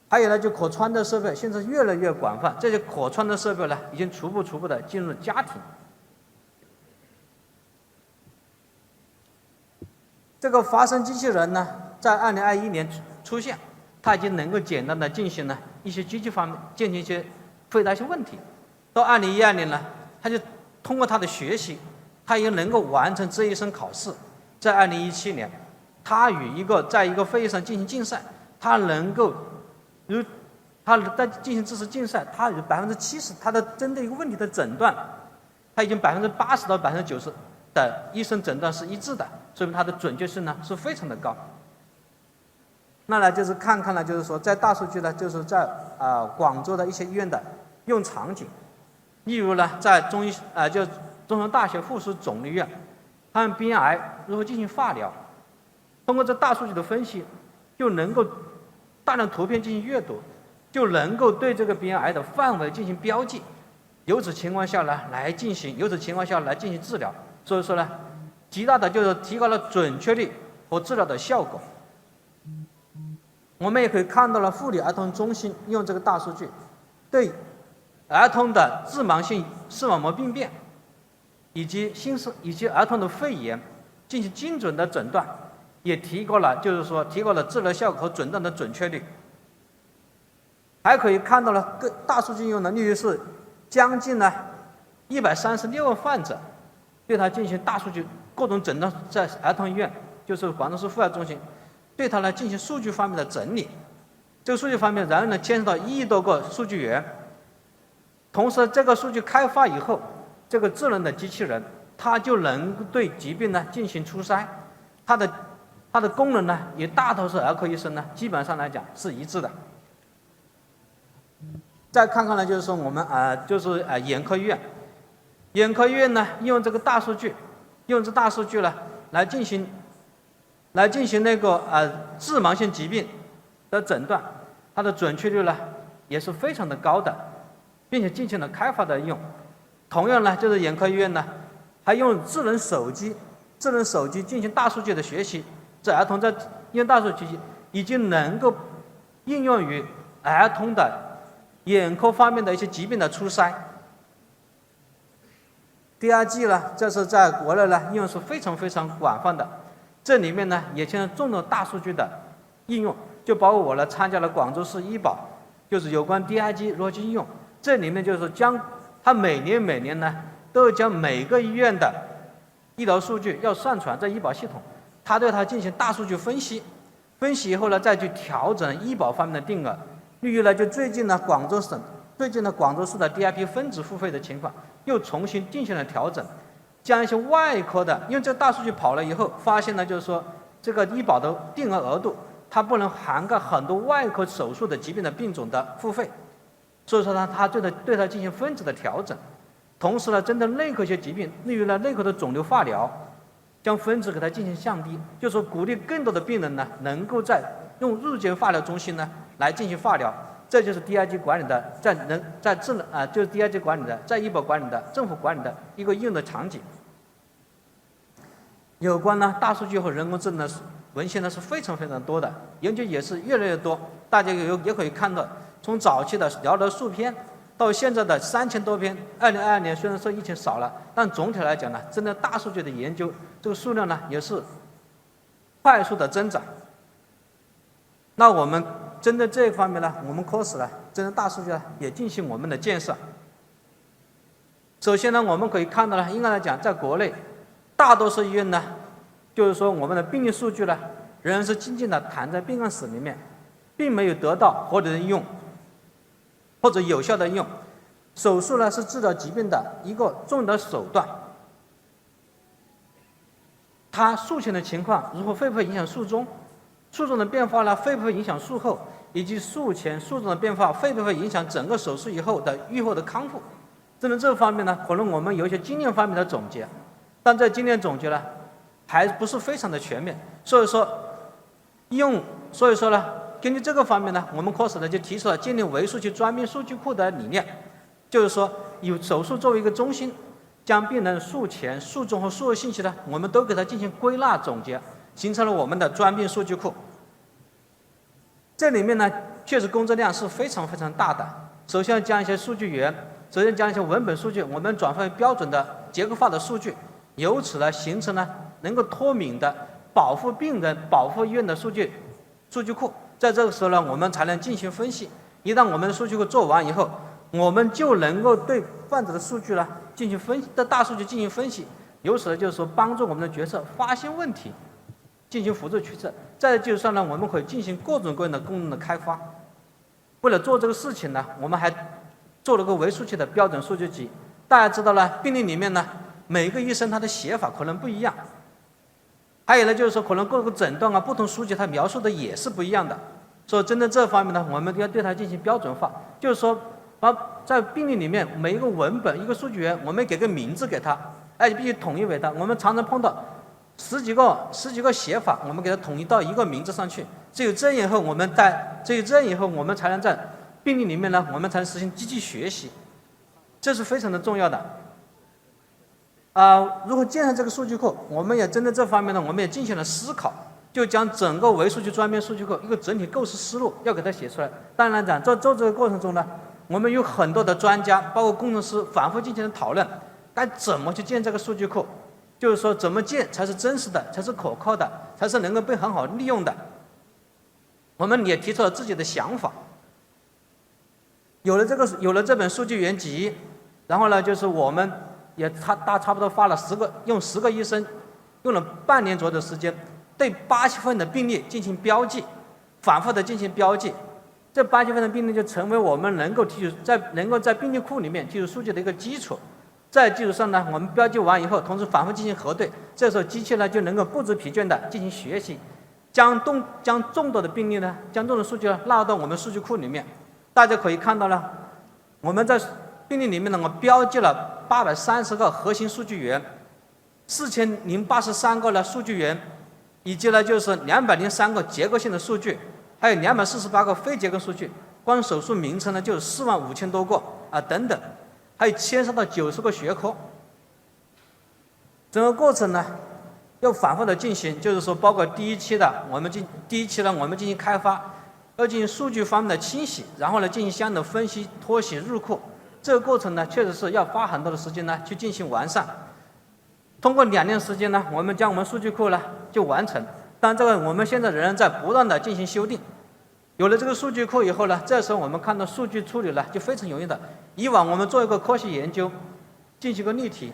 还有呢，就可穿戴设备现在越来越广泛，这些可穿戴设备呢，已经逐步的进入家庭。这个发声机器人呢，在2021年出现，它已经能够简单的进行了一些机器方面进行一些回答一些问题。到2012年呢，它就通过它的学习，它也能够完成执业生考试。在2017年，它在一个会议上进行竞赛，它能够他在进行知识竞赛，他有70%，他的针对一个问题的诊断，他已经80%到90%的医生诊断是一致的，说明它的准确性呢是非常的高。那呢就是看看呢，就是说在大数据呢，就是在广州的一些医院的用场景，例如呢在中山大学附属总医院，他们鼻咽癌如何进行化疗，通过这大数据的分析，就能够大量图片进行阅读，就能够对这个鼻咽癌的范围进行标记，由此情况下来进行治疗。所以说呢，极大的就是提高了准确率和治疗的效果。我们也可以看到了妇女儿童中心用这个大数据，对儿童的致盲性视网膜病变以及儿童的肺炎进行精准的诊断，也提高了治疗效果和诊断的准确率。还可以看到了大数据应用的，例如是将近呢136万患者，对他进行大数据各种诊断，在儿童医院，就是广州市妇癌中心，对他来进行数据方面的整理。这个数据方面然后呢牵涉到1亿多个数据源，同时这个数据开发以后，这个智能的机器人它就能对疾病呢进行初筛，它的功能呢也大多数儿科医生呢基本上来讲是一致的。再看看呢，就是说我们眼科医院，眼科医院呢用这个大数据，呢来进行那个致盲性疾病的诊断，它的准确率呢也是非常的高的，并且进行了开发的应用。同样呢，就是眼科医院呢还用智能手机进行大数据的学习，在儿童在用大数据已经能够应用于儿童的眼科方面的一些疾病的初筛。DRG 呢，这是在国内呢应用是非常广泛的，这里面呢也牵涉众多大数据的应用，就包括我呢参加了广州市医保，就是有关 DRG 如何去应用，这里面就是将它每年呢都将每个医院的医疗数据要上传在医保系统，它对它进行大数据分析以后呢，再去调整医保方面的定额。例如呢，就最近呢广州市的 DRP 分值付费的情况又重新进行了调整，将一些外科的，因为这个大数据跑了以后，发现呢就是说这个医保的定额额度它不能涵盖很多外科手术的疾病的病种的付费，所以说呢它对它进行分值的调整。同时呢，针对内科一些疾病，例如呢内科的肿瘤化疗，将分值给它进行降低，就是说鼓励更多的病人呢能够用日间化疗中心呢来进行化疗。这就是 DRG 管理的就是 DRG 管理的在医保管理的政府管理的一个应用的场景。有关呢大数据和人工智能的文献呢是非常多的，研究也是越来越多。大家也可以看到，从早期的寥寥数篇，到现在的3000多篇。2022年虽然说疫情少了，但总体来讲呢，针对大数据的研究，这个数量呢也是快速的增长。那我们针对这一方面呢，我们科室呢，针对大数据呢，也进行我们的建设。首先呢，我们可以看到呢，应该来讲，在国内，大多数医院呢，就是说我们的病例数据呢，仍然是静静的躺在病案室里面，并没有得到合理的应用或者有效的应用。手术呢是治疗疾病的一个重要的手段，它术前的情况如何会不会影响术中，术中的变化呢会不会影响术后，以及术前术中的变化会不会影响整个手术以后的愈后的康复。针对这方面呢，可能我们有一些经验方面的总结，但这经验总结呢还不是非常的全面，所以说呢，根据这个方面呢，我们科室呢就提出了建立微数据专病数据库的理念，就是说以手术作为一个中心，将病人术前、术中和术后信息呢，我们都给它进行归纳总结，形成了我们的专病数据库。这里面呢，确实工作量是非常非常大的。首先要将一些数据源，首先将一些文本数据，我们转换为标准的结构化的数据，由此呢形成了能够脱敏的保护病人、保护医院的数据库。在这个时候呢，我们才能进行分析。一旦我们的数据库做完以后，我们就能够对患者的数据呢进行分析，对大数据进行分析，由此呢就是说帮助我们的决策发现问题，进行辅助决策。在基础上呢，我们可以进行各种各样的功能的开发。为了做这个事情呢，我们还做了个微数据的标准数据集。大家知道呢，病例里面呢，每个医生他的写法可能不一样，还有呢就是说可能各个诊断啊、不同数据它描述的也是不一样的。所以针对这方面呢，我们要对它进行标准化，就是说在病例里面每一个文本、一个数据源，我们给个名字给它，而且必须统一为它。我们常常碰到十几个写法，我们给它统一到一个名字上去。只有这样以后，我们才能在病例里面呢，我们才能实行机器学习，这是非常的重要的。如何建设这个数据库，我们也针对这方面呢，我们也进行了思考，就将整个微数据专编数据库一个整体构思思路要给它写出来。当然讲，在做这个过程中呢，我们有很多的专家，包括工程师反复进行了讨论，该怎么去建这个数据库，就是说怎么建才是真实的，才是可靠的，才是能够被很好利用的。我们也提出了自己的想法。有了这本数据源集，然后呢，就是我们也差不多用10个医生，用了半年左右的时间，对80份的病例进行标记，反复的进行标记。这80份的病例就成为我们能够在病例库里面记录数据的一个基础。在基础上呢，我们标记完以后，同时反复进行核对，这时候机器呢就能够不知疲倦的进行学习，将众多的病例呢，将众多的数据呢纳入到我们数据库里面。大家可以看到呢，我们在病例里面呢，我标记了830个核心数据源，4083个呢数据源，以及呢就是203个结构性的数据，还有248个非结构数据。光手术名称呢就是45000多个等等，还有牵涉到90个学科。整个过程呢要反复的进行，就是说包括第一期呢我们进行开发，要进行数据方面的清洗，然后呢进行相应的分析、脱洗、入库。这个过程呢确实是要花很多的时间呢去进行完善。通过2年时间呢，我们将我们数据库呢就完成。但这个我们现在仍然在不断的进行修订。有了这个数据库以后呢，这时候我们看到数据处理呢就非常容易的。以往我们做一个科学研究，进行个例题，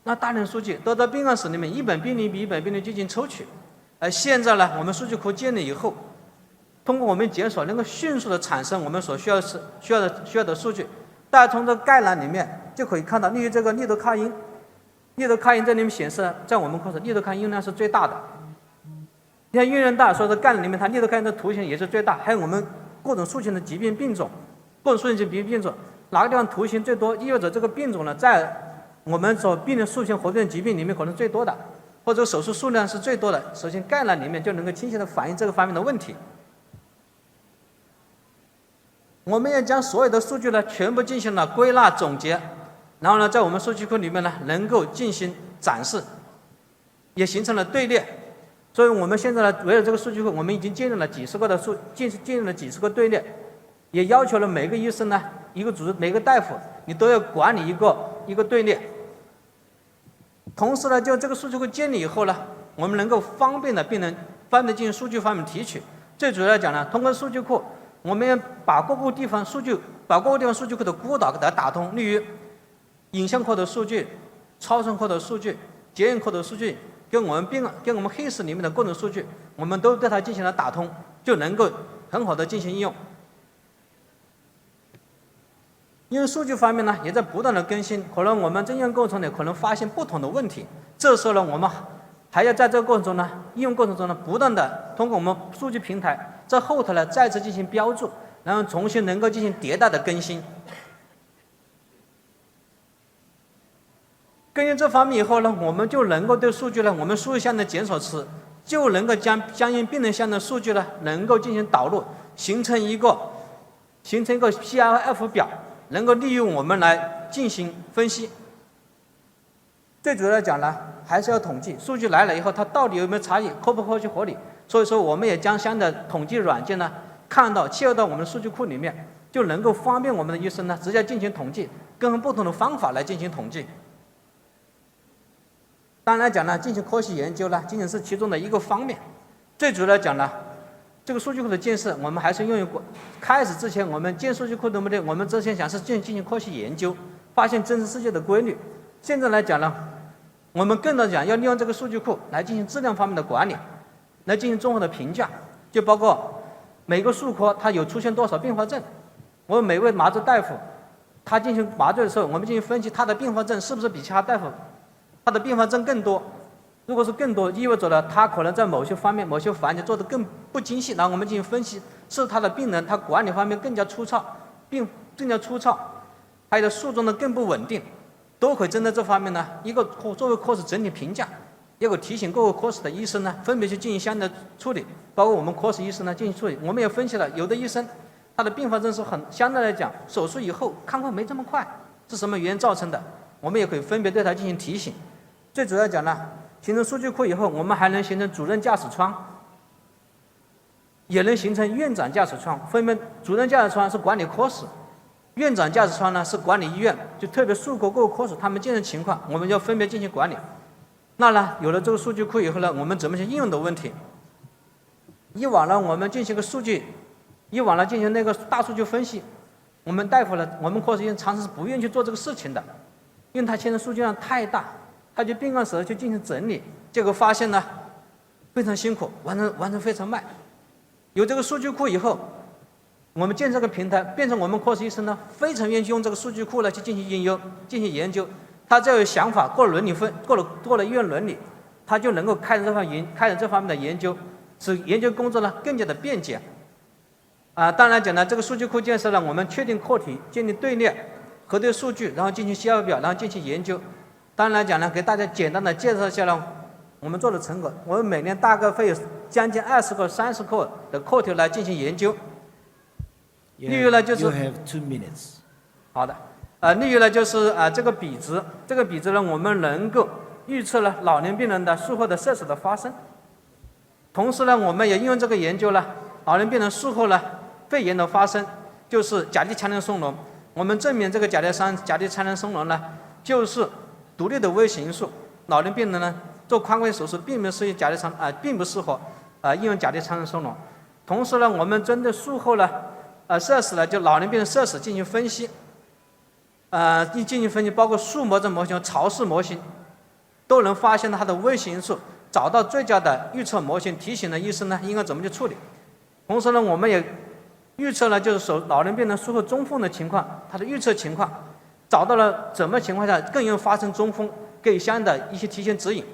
那大量数据都在病案室里面，一本病例比一本病例进行抽取。而现在呢，我们数据库建立以后，通过我们检索能够迅速的产生我们所需要的数据。大家从这个概览里面就可以看到，例如这个利多卡因这里面显示，在我们科室利多卡因用量是最大的。你看用量大，所以说概览里面它利多卡因的图形也是最大。还有我们各种术前的疾病病种，哪个地方图形最多，意味着这个病种呢在我们所病人术前合并的疾病里面可能最多的，或者手术数量是最多的。首先概览里面就能够清晰的反映这个方面的问题。我们要将所有的数据呢全部进行了归纳总结，然后呢在我们数据库里面呢能够进行展示，也形成了队列。所以我们现在呢围绕这个数据库，我们已经建立了几十个队列，也要求了每个医生呢一个组织，每个大夫你都要管理一个队列。同时呢，就这个数据库建立以后呢，我们能够方便的进行数据方面提取。最主要来讲呢，通过数据库，我们要把各个地方数据库的孤岛给它打通。例如影像科的数据、超声科的数据、检验科的数据，跟我们黑市里面的各种数据，我们都对它进行了打通，就能够很好的进行应用。应用数据方面呢，也在不断的更新，可能我们应用过程里可能发现不同的问题，这时候呢，我们还要在这个过程中呢，应用过程中呢，不断的通过我们数据平台在后台呢再次进行标注，然后重新能够进行迭代的更新。根据这方面以后呢，我们就能够对数据呢，我们数据箱的检索词就能够将相应病人箱的数据呢，能够进行导入，形成一个 PIF 表，能够利用我们来进行分析。最主要来讲呢，还是要统计数据来了以后，它到底有没有差异，科不科学合理。所以说，我们也将相应的统计软件呢，切入到我们的数据库里面，就能够方便我们的医生呢，直接进行统计，跟不同的方法来进行统计。当然来讲呢，进行科学研究呢，仅仅是其中的一个方面。最主要来讲呢，这个数据库的建设，我们还是用过。开始之前，我们建数据库的目的，我们之前想是进行科学研究，发现真实世界的规律。现在来讲呢，我们更多讲要利用这个数据库来进行质量方面的管理，来进行综合的评价，就包括每个术科它有出现多少并发症，我们每位麻醉大夫他进行麻醉的时候，我们进行分析他的并发症是不是比其他大夫他的并发症更多。如果是更多，意味着呢，他可能在某些方面、某些环节做得更不精细，然后我们进行分析，是他的病人他管理方面更加粗糙，还有术中的更不稳定，都可以针对这方面呢，一个作为科室整体评价，也可提醒各个科室的医生呢，分别去进行相应的处理，包括我们科室医生呢进行处理。我们也分析了，有的医生他的并发症是相对来讲，手术以后康复没这么快，是什么原因造成的？我们也可以分别对他进行提醒。最主要讲呢，形成数据库以后，我们还能形成主任驾驶窗，也能形成院长驾驶窗。分别主任驾驶窗是管理科室，院长驾驶窗呢是管理医院，就特别术科各个科室他们健身情况，我们要分别进行管理。那呢，有了这个数据库以后呢，我们怎么去应用的问题？以往呢，我们进行那个大数据分析，我们大夫呢，我们科室医生常常是不愿意去做这个事情的，因为他现在数据量太大。他去病案室去进行整理，结果发现呢非常辛苦，完成非常慢。有这个数据库以后，我们建设这个平台，变成我们科室医生呢非常愿意用这个数据库来去进行应用、进行研究。他只要有想法，过了医院伦理，他就能够开展这方面的研究，使研究工作呢更加的便捷。当然讲呢，这个数据库建设呢，我们确定课题，建立队列，核对数据，然后进行CR表，然后进行研究。当然来讲呢，给大家简单的介绍一下呢，我们做的成果。我们每年大概会有将近20个、30个的课题来进行研究。例如呢，就是 You have 2 minutes. 好的，例如呢就是这个比值，呢，我们能够预测了老年病人的术后的猝死的发生。同时呢，我们也应用这个研究了老年病人术后呢肺炎的发生，就是甲基强联松茸。我们证明这个甲基强联松茸呢，就是独立的危险因素。老年病人呢做髋关节手术并不适宜并不适合应用甲基强联松茸。同时呢，我们针对术后呢猝死呢，就老年病人猝死进行分析，包括数模模型、潮式模型，都能发现它的危险因素，找到最佳的预测模型，提醒了医生呢应该怎么去处理。同时呢，我们也预测了就是老年病人术后中风的情况，它的预测情况，找到了怎么情况下更容易发生中风，给相应的一些提前指引。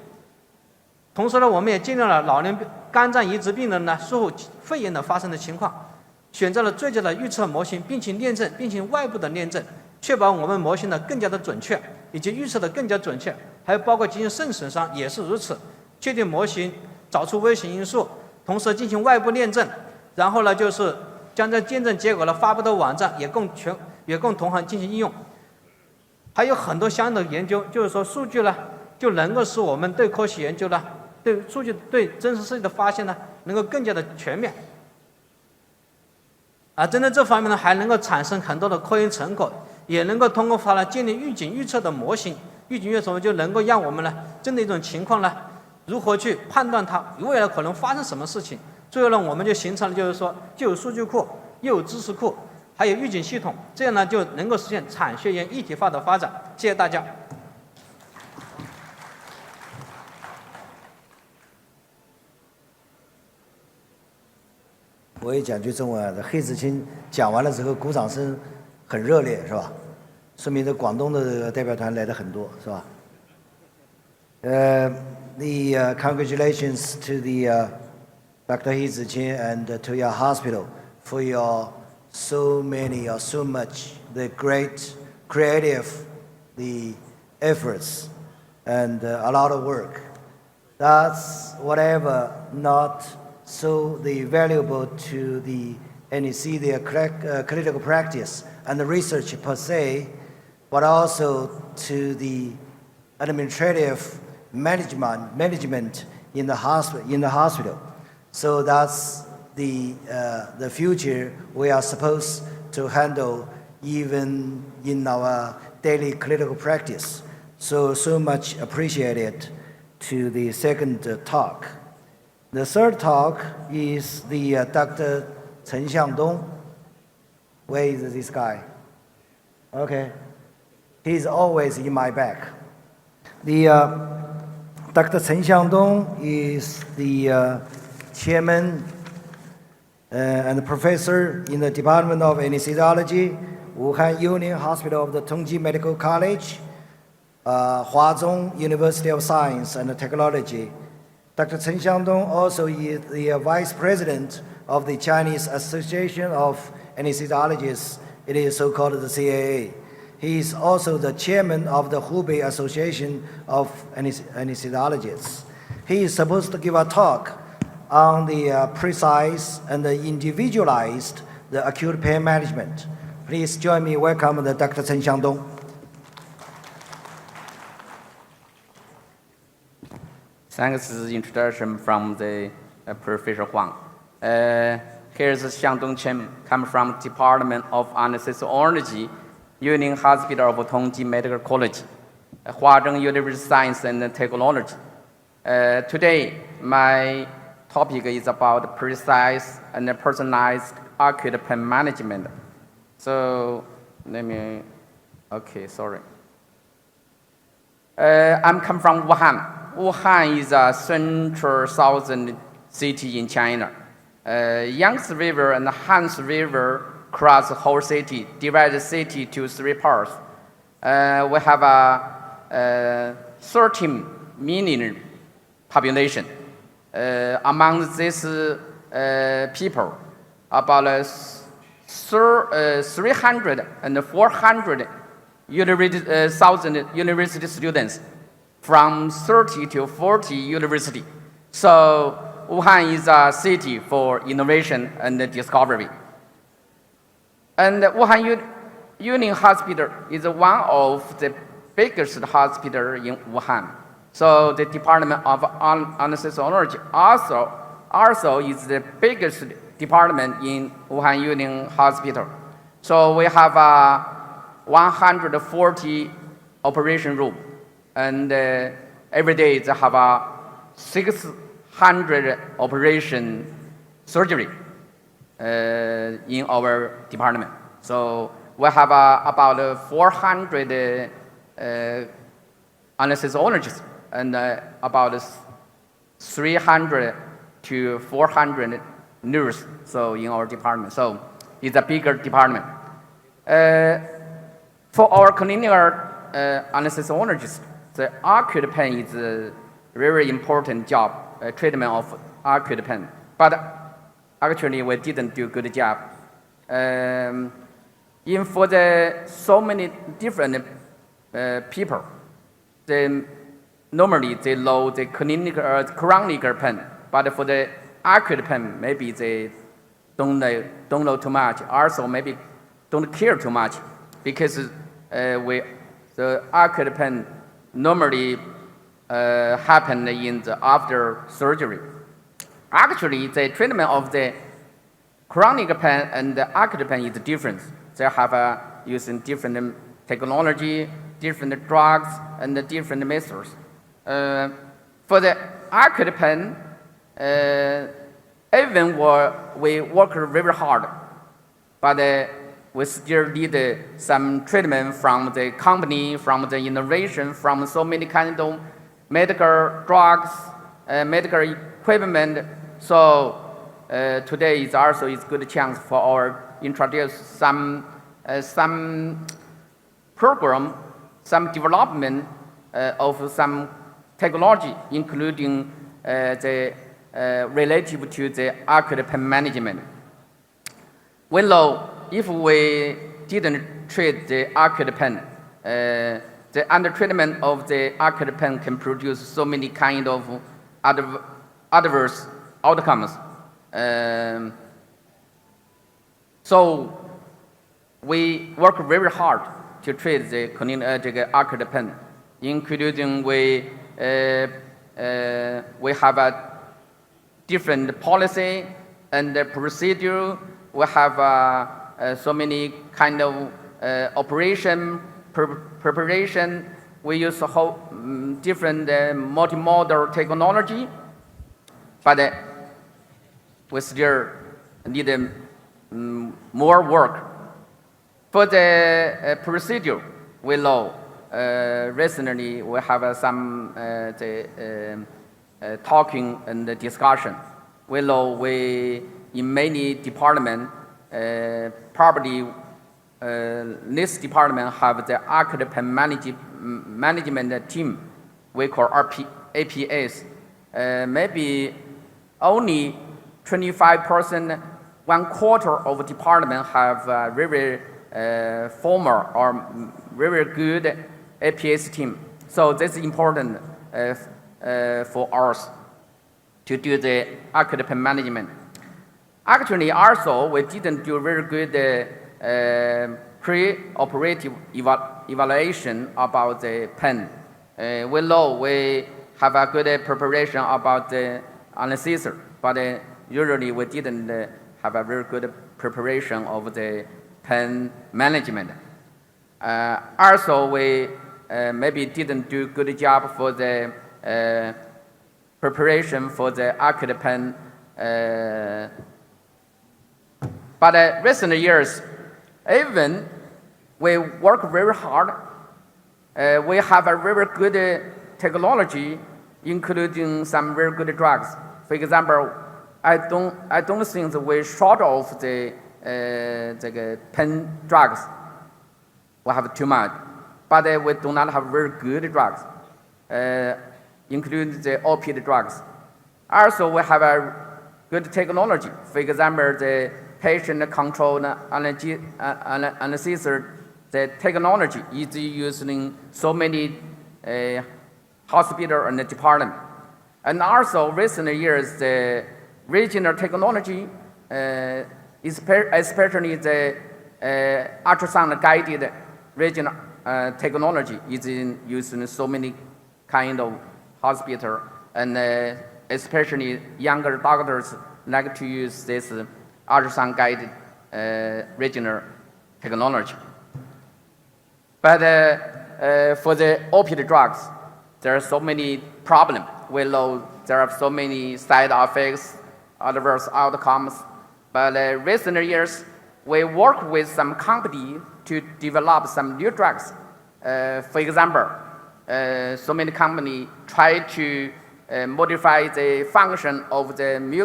同时呢，我们也尽量了老年肝脏移植病人呢术后肺炎的发生的情况，选择了最佳的预测模型，并且验证，并且外部的验证，确保我们模型呢更加的准确，以及预测的更加准确。还有包括进行肾损伤也是如此，确定模型，找出危险因素，同时进行外部验证，然后呢就是将这验证结果呢发布到网站，也供同行进行应用。还有很多相应的研究，就是说数据呢就能够使我们对科学研究呢，对数据对真实世界的发现呢能够更加的全面。针对这方面呢，还能够产生很多的科研成果，也能够通过它呢建立预警预测的模型。预警预测就能够让我们呢针对一种情况呢，如何去判断它未来可能发生什么事情。最后呢，我们就形成了就是说，就有数据库，又有知识库，还有预警系统，这样呢就能够实现产学研一体化的发展。谢谢大家。我也讲句中文啊，这黑子青讲完了之后，鼓掌声很热烈，是吧？说明这广东的这个代表团来的很多，是吧？Congratulations to the Dr. He Ziqing and to your hospital for your so much the great creative the efforts and a lot of work. That's whatever not so the valuable to the anesthesia clinical practice and the research per se, but also to the administrative management in the hospital. So that's the future we are supposed to handle even in our daily clinical practice. So much appreciated to the second talk. The third talk is the Dr. Chen Xiangdong. Where is this guy? Okay. He's always in my back. The Dr. Chen Xiangdong is the chairman and professor in the Department of Anesthesiology, Wuhan Union Hospital of the Tongji Medical College, Huazhong University of Science and Technology. Dr. Chen Xiangdong also is the vice president of the Chinese Association of Anesthesiologists. It is so-called the CAA. He is also the chairman of the Hubei Association of Anesthesiologists. He is supposed to give a talk on the precise and the individualized the acute pain management. Please join me. Welcome the Dr. Chen Xiangdong. Thanks for the introduction from the Professor Wang. Here's Xiangdong Chen, come from Department of Anesthesiology, Union Hospital of Tongji Medical College, Huazhong University of Science and Technology. Today, my topic is about precise and personalized acute pain management. So, I'm come from Wuhan. Wuhan is a central southern city in China. Yangtze River and Yangtze River cross the whole city, divide the city to 3 parts. We have a 13 million population. Among these people, about 300 and 400 thousand university students from 30 to 40 universities. So Wuhan is a city for innovation and discovery. And Wuhan Union Hospital is one of the biggest hospitals in Wuhan. So the Department of Anesthesiology also is the biggest department in Wuhan Union Hospital. So we have 140 operation room, and every day they have 600 operation surgery in our department. So we have about 400 anesthesiologists and about 300 to 400 nurses. So in our department, so it's a bigger department. For our clinical anesthesiologists, the acute pain is a very important job, treatment of acute pain. But actually, we didn't do a good job. For the so many different people, normally they know the clinical chronic pain, but for the acute pain, maybe they don't know too much. Also, maybe don't care too much, because the acute pain normally happen in the after surgery. Actually, the treatment of the chronic pain and the acute pain is different. They have using different technology, different drugs, and different methods. For the acute pain, even we work very hard, but we still need some treatment from the company, from the innovation, from so many kinds of medical drugs, medical equipment. So today is also is good chance for our introduce some program, some development of some technology, including the relative to the acute pain management. We know if we didn't treat the acute pain, the under-treatment of the acute pain can produce so many kind of adverse outcomes. So we work very hard to treat the acute pain, including we have a different policy and procedure. We have so many kind of operation preparation. We use different multimodal technology, but we still need more work. For the procedure, we know recently we have some talking and discussion. We know we in many departments, probably this department have the acute pain management team. We call APAs. Maybe only 25%, 1/4 of the department have very formal or very good APAs team. So this is important for us to do the acute pain management. Actually, also we didn't do very good pre-operative evaluation about the pain. We know we have a good preparation about the anesthesia, but usually we didn't have a very good preparation of the pain management. Also, we maybe didn't do good job for the preparation for the acute pain. But recent years, even we work very hard. We have a very good technology, including some very good drugs. For example, I don't think that we're short of the pain drugs. We have too much, but we do not have very good drugs, including the opioid drugs. Also, we have a good technology. For example, the patient-controlled anesthesia, the technology is used in so many hospitals and departments. And also, recent years, the regional technology, especially the ultrasound-guided regional technology, is used in so many kind of hospitals, and especially younger doctors like to use this ultrasound-guided regional technology. But for the opioid drugs, there are so many problems. We know there are so many side effects, adverse outcomes. But recent years, we work with some company to develop some new drugs. For example, so many companies try to modify the function of the mu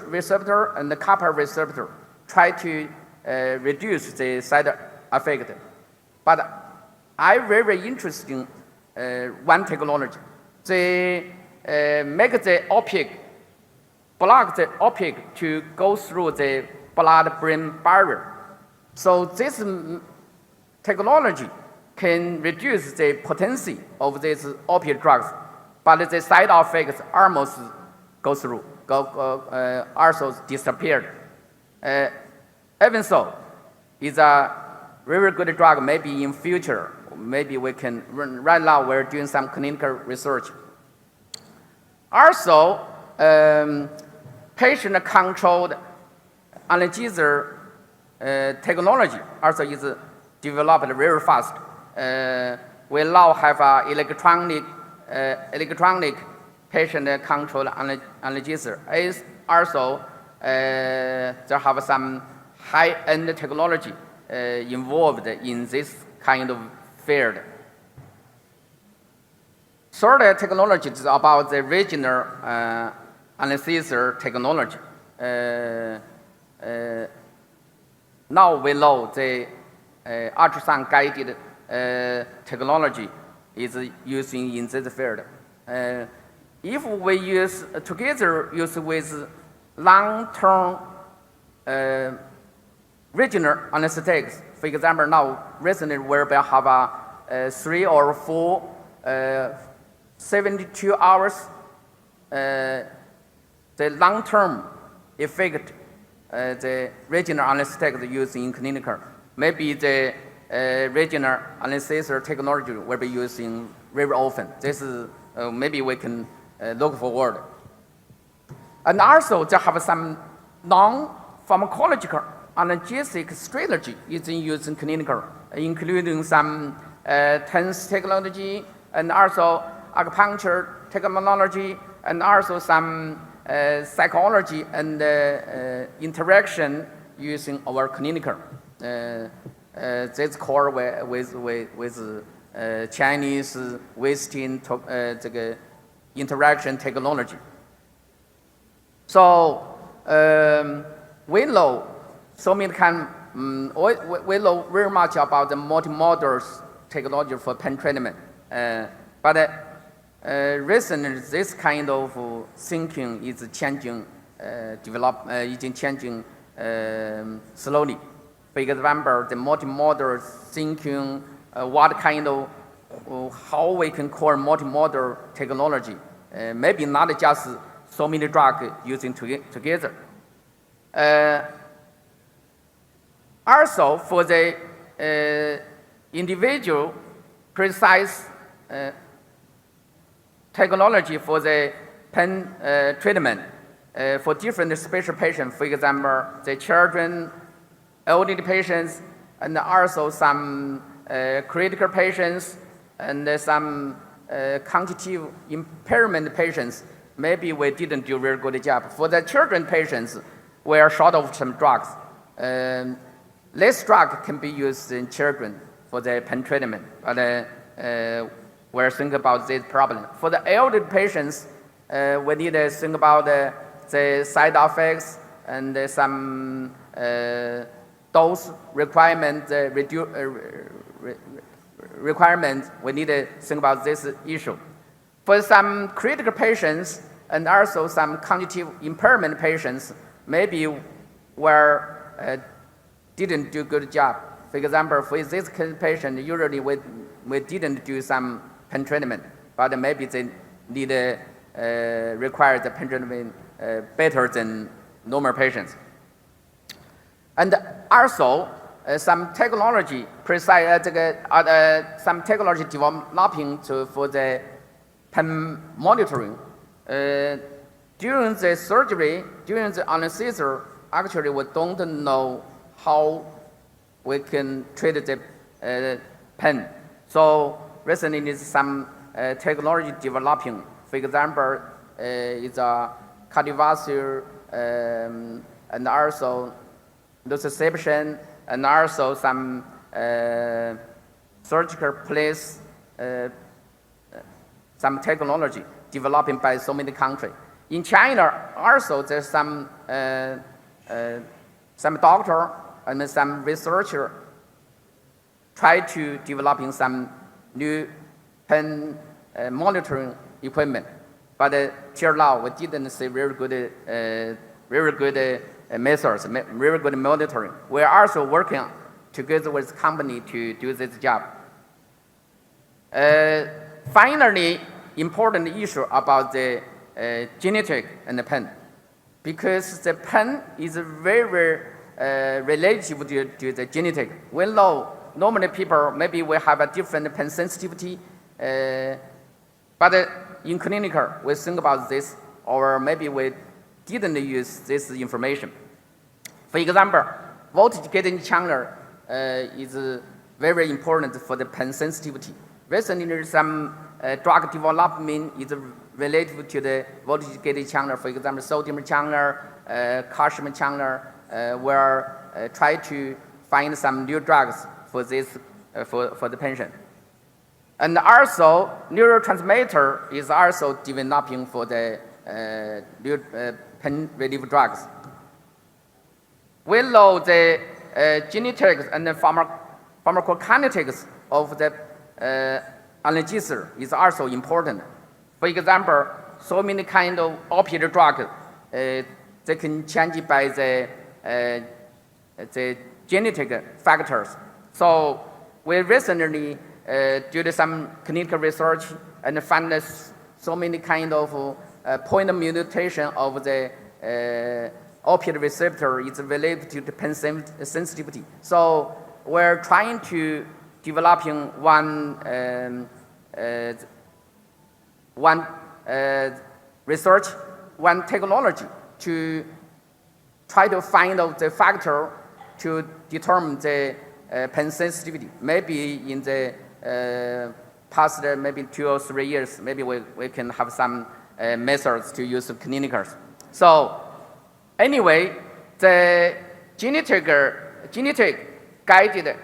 receptor and the kappa receptor, try to reduce the side effect. But I very interested in one technology. They make the opioid, block the opioid to go through the blood-brain barrier. So this technology can reduce the potency of these opioid drugs, but the side effects almost go through, also disappeared. Even so, it's a very good drug. Maybe in future, maybe we can. Right now, we're doing some clinical research. Also, patient-controlled anesthesia technology also is developed very fast. We now have electronic patient-controlled anesthesia. Also, there have some high-end technology involved in this kind of field. Third technology is about the regional anesthesia technology. Now we know the ultrasound guided technology is using in this field. If we use with long-term regional anesthetics, for example, now recently we have a 3 or 4 72 hours the long-term effect the regional anesthetic used in clinical. Maybe the regional anesthesia technology will be using very often. This is maybe we can look forward. And also they have some non-pharmacological analgesic strategy is in use in clinical, including some TENS technology and also acupuncture technology and also some psychology and interaction using our clinical. This core with Chinese Western interaction technology. So we know so many we know very much about the multimodal technology for pen treatment, but recently this kind of thinking is changing, is changing slowly. For example, the multimodal thinking, what kind of how we can call multimodal technology, maybe not just so many drugs using together. Also, for the individual precise technology for the pen treatment for different special patients, for example, the children, elderly patients, and also some critical patients, and some cognitive impairment patients. Maybe we didn't do a very good job. For the children patients, we are short of some drugs. Less drug can be used in children for the pen treatment, but we're thinking about this problem. For the elderly patients, we need to think about the side effects and some dose requirements. We need to think about this issue. For some critical patients and also some cognitive impairment patients, maybe we didn't do a good job. For example, for this patient, usually we didn't do some pen treatment, but maybe they need require the pen treatment better than normal patients. And also some technology some technology developing for the pen monitoring. During the surgery, during the anesthesia, actually we don't know how we can treat the pen. So recently there's some technology developing. For example, it's a cardiovascular and also nociception and also some surgical place, some technology developing by so many countries. In China, also there's some doctor and some researcher try to developing some new pen monitoring equipment, but till now we didn't see very good methods, very good monitoring. We are also working together with company to do this job. Finally, important issue about the genetic and the pen, because the pen is very related to the genetic. We know normally people maybe we have a different pen sensitivity, but in clinical we think about this, or maybe we didn't use this information. For example, voltage gating channel is very important for the pen sensitivity. Recently, there's some drug development is related to the voltage gating channel. For example, sodium channel, calcium channel. We're try to find some new drugs for this for the patient. And also, neurotransmitter is also developing for the pain relief drugs. We know the genetics and the pharmacokinetics of the analgesia is also important. For example, so many kind of opiate drugs, they can change by the genetic factors. So we recently did some clinical research and found so many kind of point mutation of the opiate receptor is related to the pain sensitivity. So we're trying to developing one research, one technology to try to find out the factor to determine the pain sensitivity. Maybe in the past maybe 2 or 3 years, maybe we can have some methods to use clinicals. So anyway, the genetic guided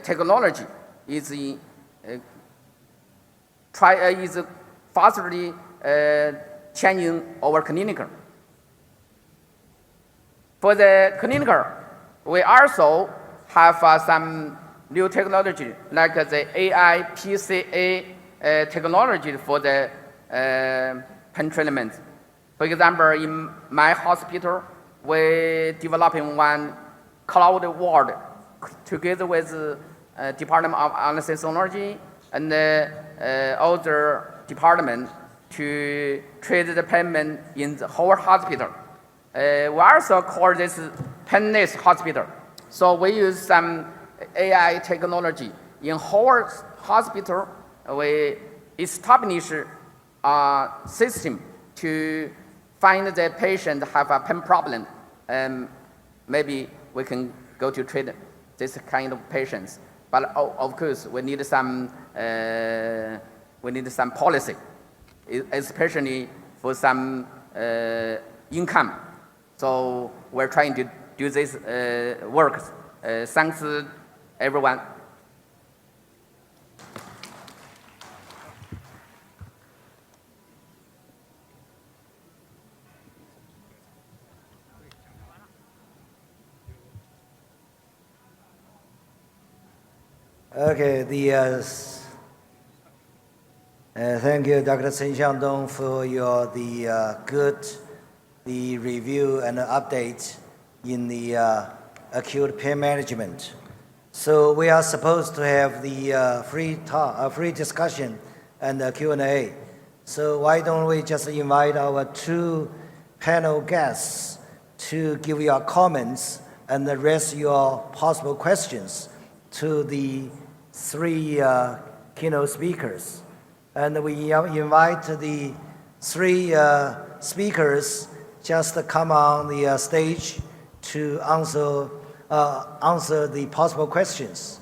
technology is fastly changing our clinical. For the clinical, we also have some new technology like the AI PCA technology for the pain treatment. For example, in my hospital, we developing one cloud ward together with Department of Anesthesiology and other department to treat the pain in the whole hospital. We also call this painless hospital. So we use some AI technology in whole hospital. We establish a system to find the patient have a pain problem, and maybe we can go to treat this kind of patients. But of course, we need some policy, especially for some income. So we're trying to do this work. Thanks everyone. Okay, thank you, Dr. Chen Xiangdong, for your good review and update in the acute pain management. So we are supposed to have the free discussion and Q&A. So why don't we just invite our 2 panel guests to give your comments and raise your possible questions to the 3 keynote speakers. And we invite the 3 speakers just come on the stage to answer the possible questions.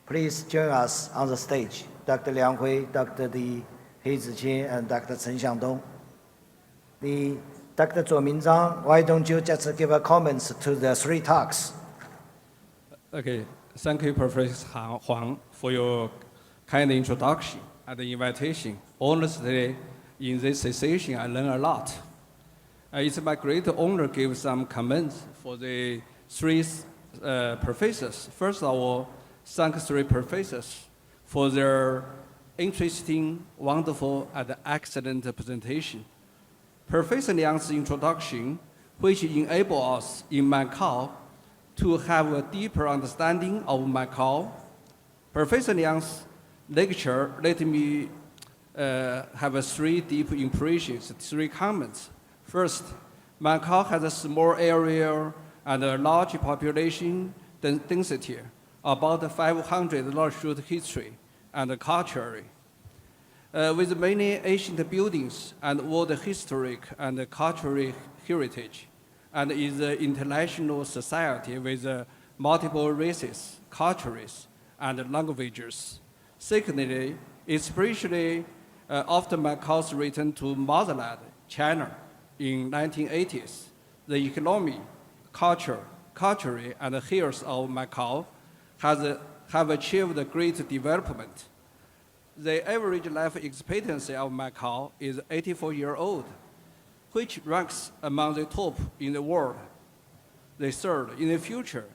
Please join us on the stage. Dr. Liang Hui, Dr. Hei Ziqian, and Dr. Chen Xiangdong. Dr. Zhuo Minzhang, why don't you just give a comments to the 3 talks? Okay, thank you, Professor Huang, for your kind introduction and the invitation. Honestly, in this session, I learned a lot. It's my great honor to give some comments for the 3 professors. First of all, thank 3 professors for their interesting, wonderful, and excellent presentation. Professor Liang's introduction, which enables us in Macau to have a deeper understanding of Macau. Professor Liang's lecture let me have 3 deep impressions, 3 comments. First, Macau has a small area and a large population density, about 500 large history and culture. With many ancient buildings and world historic and cultural heritage, and is an international society with multiple races, cultures, and languages. Secondly, especially after Macau's return to motherland, China, in 1980s, the economy, culture, and health of Macau have achieved great development. The average life expectancy of Macau is 84 years old. which ranks among the top in the world. The third, in the future,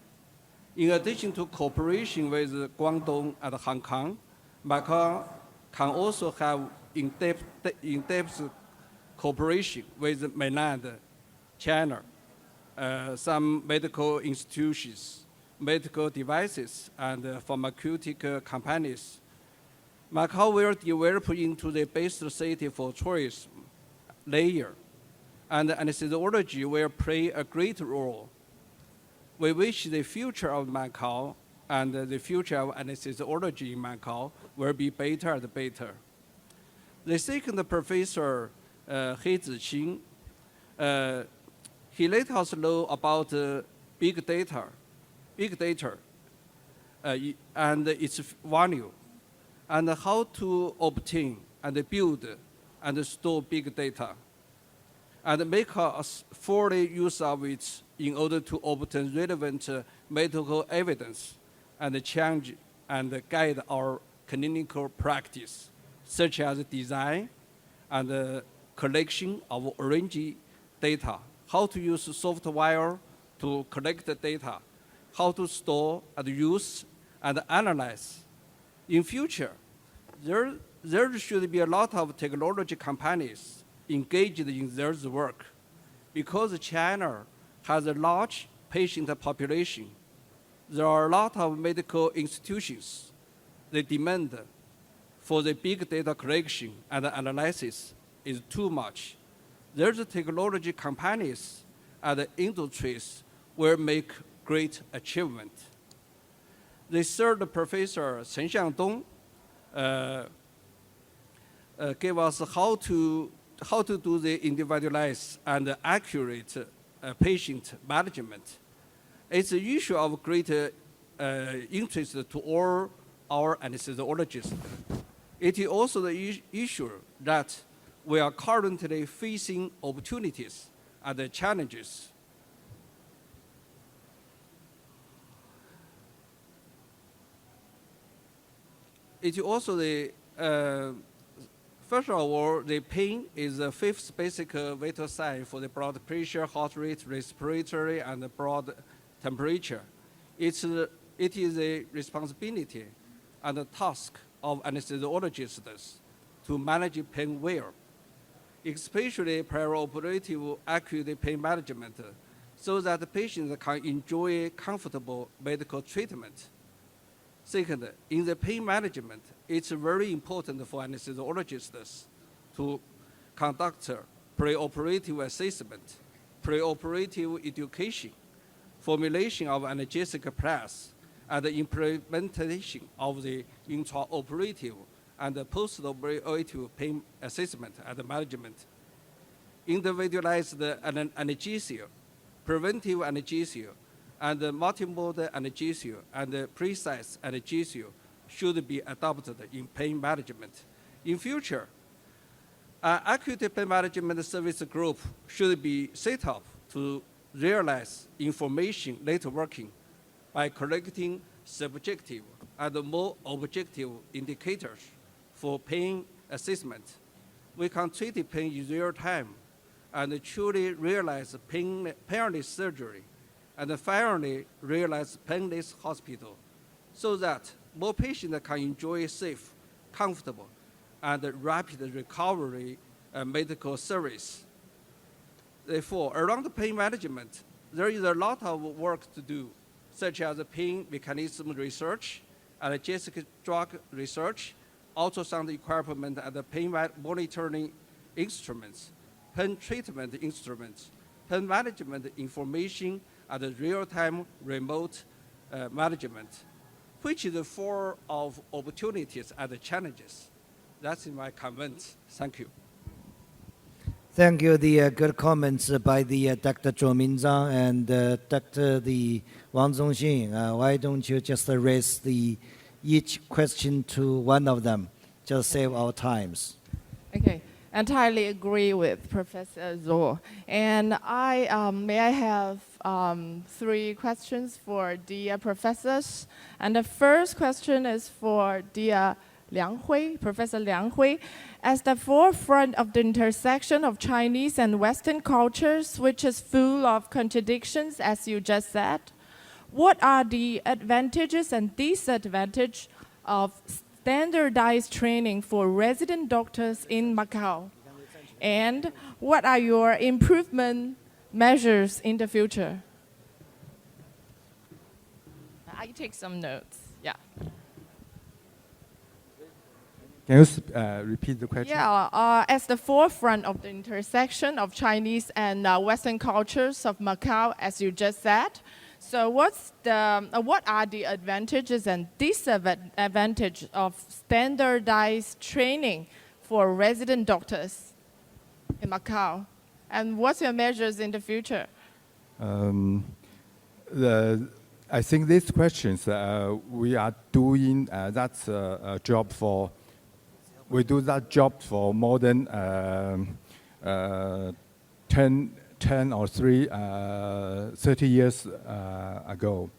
in addition to cooperation with Guangdong and Hong Kong, Macau can also have in-depth cooperation with mainland China, some medical institutions, medical devices, and pharmaceutical companies. Macau will develop into the best city for tourism layer, and anesthesiology will play a great role. We wish the future of Macau and the future of anesthesiology in Macau will be better and better. The second professor, He Ziqing, he let us know about big data, and its value, and how to obtain and build and store big data, and make us fully use of it in order to obtain relevant medical evidence and change and guide our clinical practice, such as design and collection of orange data, how to use software to collect the data, how to store and use and analyze. In future, there should be a lot of technology companies engaged in this work, because China has a large patient population. There are a lot of medical institutions. The demand for the big data collection and analysis is too much. There's technology companies and industries will make great achievement. The third professor, Chen Xiangdong, gave us how to do the individualized and accurate patient management. It's an issue of great interest to all our anesthesiologists. It is also the issue that we are currently facing opportunities and challenges. It is also the first of all, the pain is the fifth basic vital sign for the blood pressure, heart rate, respiratory, and blood temperature. It is a responsibility and a task of anesthesiologists to manage pain well, especially perioperative acute pain management, so that the patient can enjoy comfortable medical treatment. Second, in the pain management, it's very important for anesthesiologists to conduct preoperative assessment, preoperative education, formulation of analgesic plans, and the implementation of the intraoperative and postoperative pain assessment and management. Individualized analgesia, preventive analgesia, and multimodal analgesia and precise analgesia should be adopted in pain management. In future, an acute pain management service group should be set up to realize information networking by collecting subjective and more objective indicators for pain assessment. We can treat pain in real time and truly realize painless surgery and finally realize painless hospital, so that more patients can enjoy safe, comfortable, and rapid recovery medical service. Therefore, around pain management, there is a lot of work to do, such as pain mechanism research, analgesic drug research, ultrasound equipment and pain monitoring instruments, pain treatment instruments, pain management information, and real-time remote management, which is full of opportunities and challenges. That's my comment. Thank you. Thank you. The good comments by the Dr. Zhou Minzhang and Dr. Wang Zongxing. Why don't you just raise each question to one of them? Just save our times. Okay. Entirely agree with Professor Zhou. And may I have 3 questions for dear professors? And the first question is for dear Professor Liang Hui, as the forefront of the intersection of Chinese and Western cultures, which is full of contradictions, as you just said. What are the advantages and disadvantages of standardized training for resident doctors in Macau? And what are your improvement measures in the future? I take some notes. Yeah. Can you repeat the question? Yeah, as the forefront of the intersection of Chinese and Western cultures of Macau, as you just said. So what are the advantages and disadvantages of standardized training for resident doctors in Macau? And what's your measures in the future? I think these questions, we are doing that job for, we do that job for more than 10 or 30 years ago.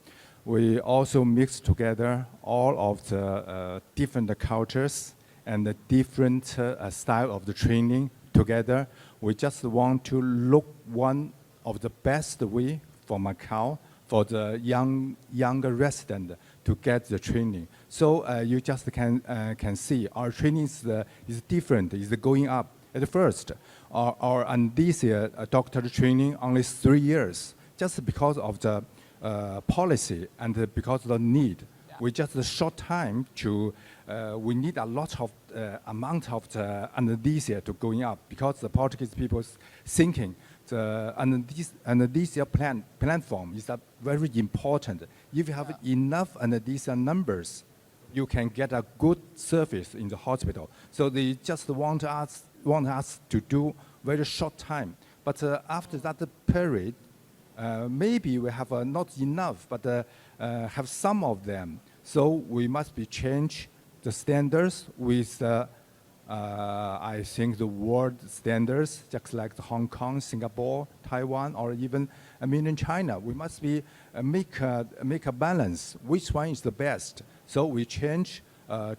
We also mix together all of the different cultures and the different style of the training together. We just want to look one of the best way for Macau, for the younger resident to get the training. So you just can see our training is different, is going up. At first, our anesthesia doctor training only 3 years, just because of the policy and because of the need. Yeah. We just a short time to, we need a lot of amount of the anesthesia to going up because the Portuguese people thinking the anesthesia platform is very important. If you have enough anesthesia numbers, you can get a good service in the hospital. So they just want us to do very short time. But after that period, maybe we have not enough, but have some of them. So we must be change the standards with I think the world standards, just like Hong Kong, Singapore, Taiwan, or even mainland China. We must be make a balance. Which one is the best? So we change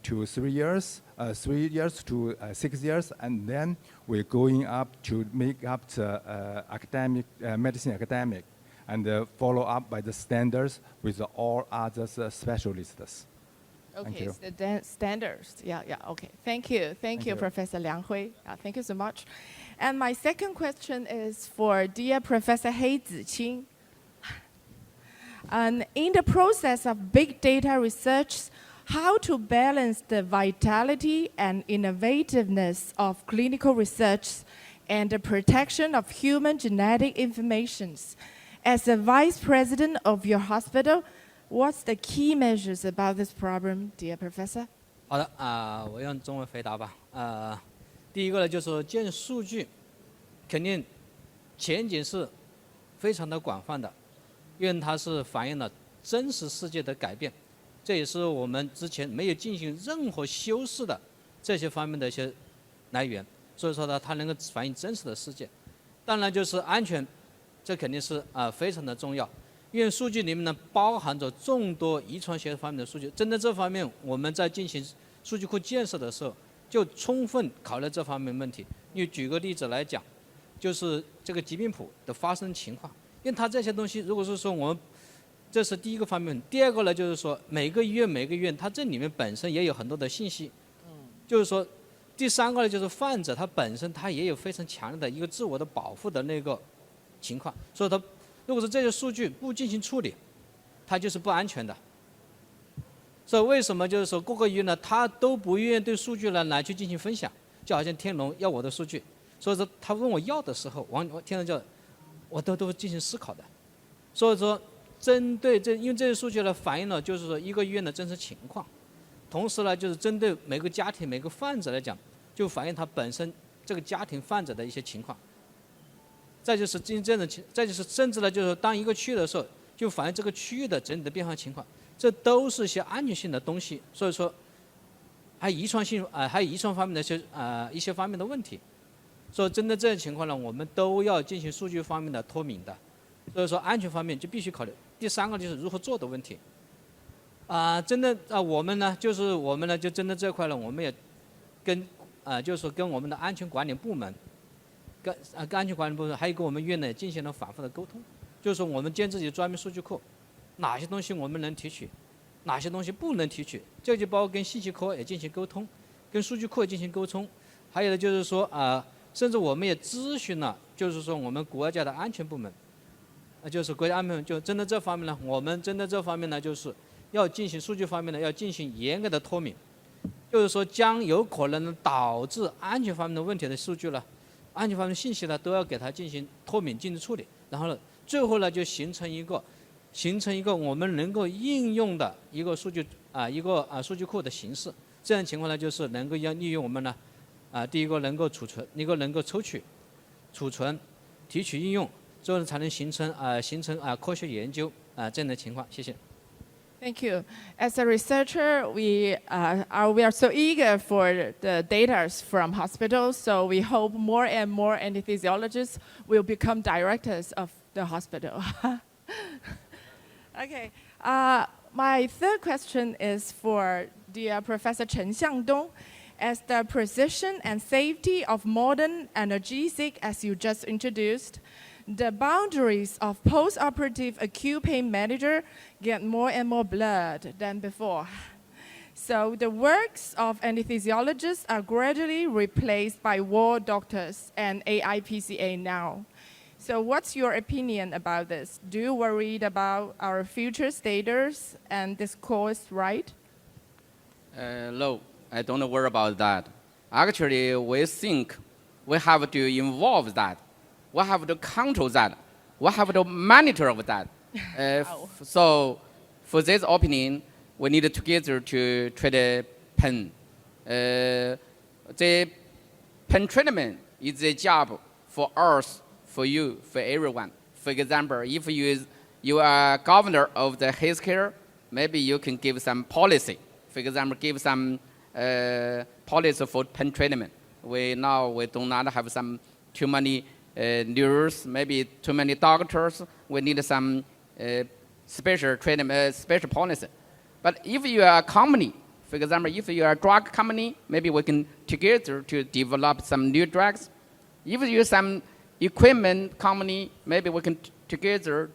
to 3 years, 3 years to 6 years, and then we're going up to make up the academic medicine academic, and follow up by the standards with all other specialists. Okay, it's the standards. Yeah, okay. Thank you, Professor Liang Hui. Thank you so much. And my second question is for dear Professor Hei Ziqing. In the process of big data research, how to balance the vitality and innovativeness of clinical research and the protection of human genetic information. As a vice president of your hospital, what's the key measures about this problem, dear Professor? 好的我用中文回答吧。第一个呢，就是建数据，肯定前景是非常的广泛的，因为它是反映了真实世界的改变，这也是我们之前没有进行任何修饰的这些方面的一些来源。所以说呢，它能够反映真实的世界。当然就是安全，这肯定是非常的重要。 因为数据里面呢包含着众多遗传学方面的数据，针对这方面，我们在进行数据库建设的时候，就充分考虑这方面问题。因为举个例子来讲，就是这个疾病谱的发生情况，因为它这些东西，如果是说我们，这是第一个方面。第二个呢，就是说每个医院它这里面本身也有很多的信息，就是说，第三个呢，就是患者他本身他也有非常强烈的一个自我的保护的那个情况，所以他。 如果是这些数据不进行处理，它就是不安全的。所以为什么就是说各个医院呢，他都不愿意对数据呢来去进行分享？就好像天龙要我的数据，所以说他问我要的时候，天龙就我都进行思考的。所以说，针对因为这些数据呢反映了就是说一个医院的真实情况，同时呢就是针对每个家庭每个患者来讲，就反映他本身这个家庭患者的一些情况。 再就是进行这种再就是甚至呢，就是当一个区域的时候，就反映这个区域的整体的变化情况，这都是一些安全性的东西。所以说，还有遗传性还有遗传方面的一些方面的问题。所以针对这些情况呢，我们都要进行数据方面的脱敏的。所以说安全方面就必须考虑。第三个就是如何做的问题。针对我们呢，就针对这块呢，我们也就是跟我们的安全管理部门，跟安全管理部门，还有跟我们院呢进行了反复的沟通，就是说我们建自己的专门数据库，哪些东西我们能提取，哪些东西不能提取，这就包括跟信息科也进行沟通，跟数据库也进行沟通，还有的就是说甚至我们也咨询了，就是说我们国家的安全部门，就是国家安全部门，就针对这方面呢，我们针对这方面呢，就是要进行数据方面呢，要进行严格的脱敏，就是说将有可能导致安全方面的问题的数据呢，安全方面的信息呢，都要给它进行脱敏进行处理，然后呢，最后呢就形成一个我们能够应用的一个数据数据库的形式。这样情况呢，就是能够利用我们呢，第一个能够储存，一个能够抽取、储存、提取、应用，最后才能形成科学研究这样的情况。谢谢。Thank you. As a researcher, we are so eager for the data from hospitals, so we hope more and more anesthesiologists will become directors of the hospital. Okay. My third question is for dear Professor Chen Xiangdong. As the precision and safety of modern analgesic, as you just introduced, the boundaries of post-operative acute pain management get more and more blurred than before. So the works of anesthesiologists are gradually replaced by ward doctors and AIPCA now. So what's your opinion about this? Do you worry about our future status and this course, right? No, I don't worry about that. Actually, we think we have to involve that. We have to control that. We have to monitor of that. So, for this opinion, we need together to treat pain. The pain treatment is a job for us, for you, for everyone. For example, if you are governor of the healthcare, maybe you can give some policy. For example, give some policy for pain treatment. We do not have too many nurses, maybe too many doctors. We need some special treatment, special policy. But if you are a company, for example, if you are a drug company, maybe we can together to develop some new drugs. If you are some equipment company, maybe we can together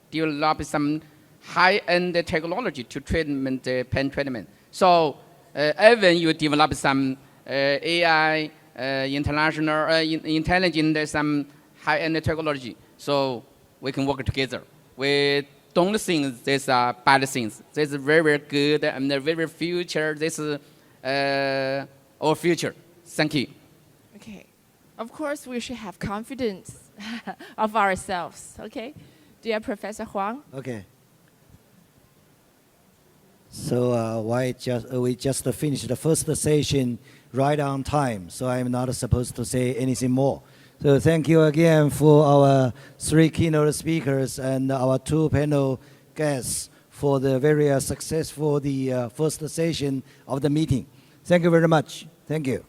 develop some high-end technology to treatment pain treatment. So even you develop some AI, international intelligent, some high-end technology, so we can work together. We don't think these are bad things. This is very, very good and very future. This is our future. Thank you. Okay. Of course, we should have confidence of ourselves. Okay. Dear Professor Huang. Okay. So we just finished the first session right on time, so I'm not supposed to say anything more. So thank you again for our 3 keynote speakers and our 2 panel guests for the very successful first session of the meeting. Thank you very much. Thank you.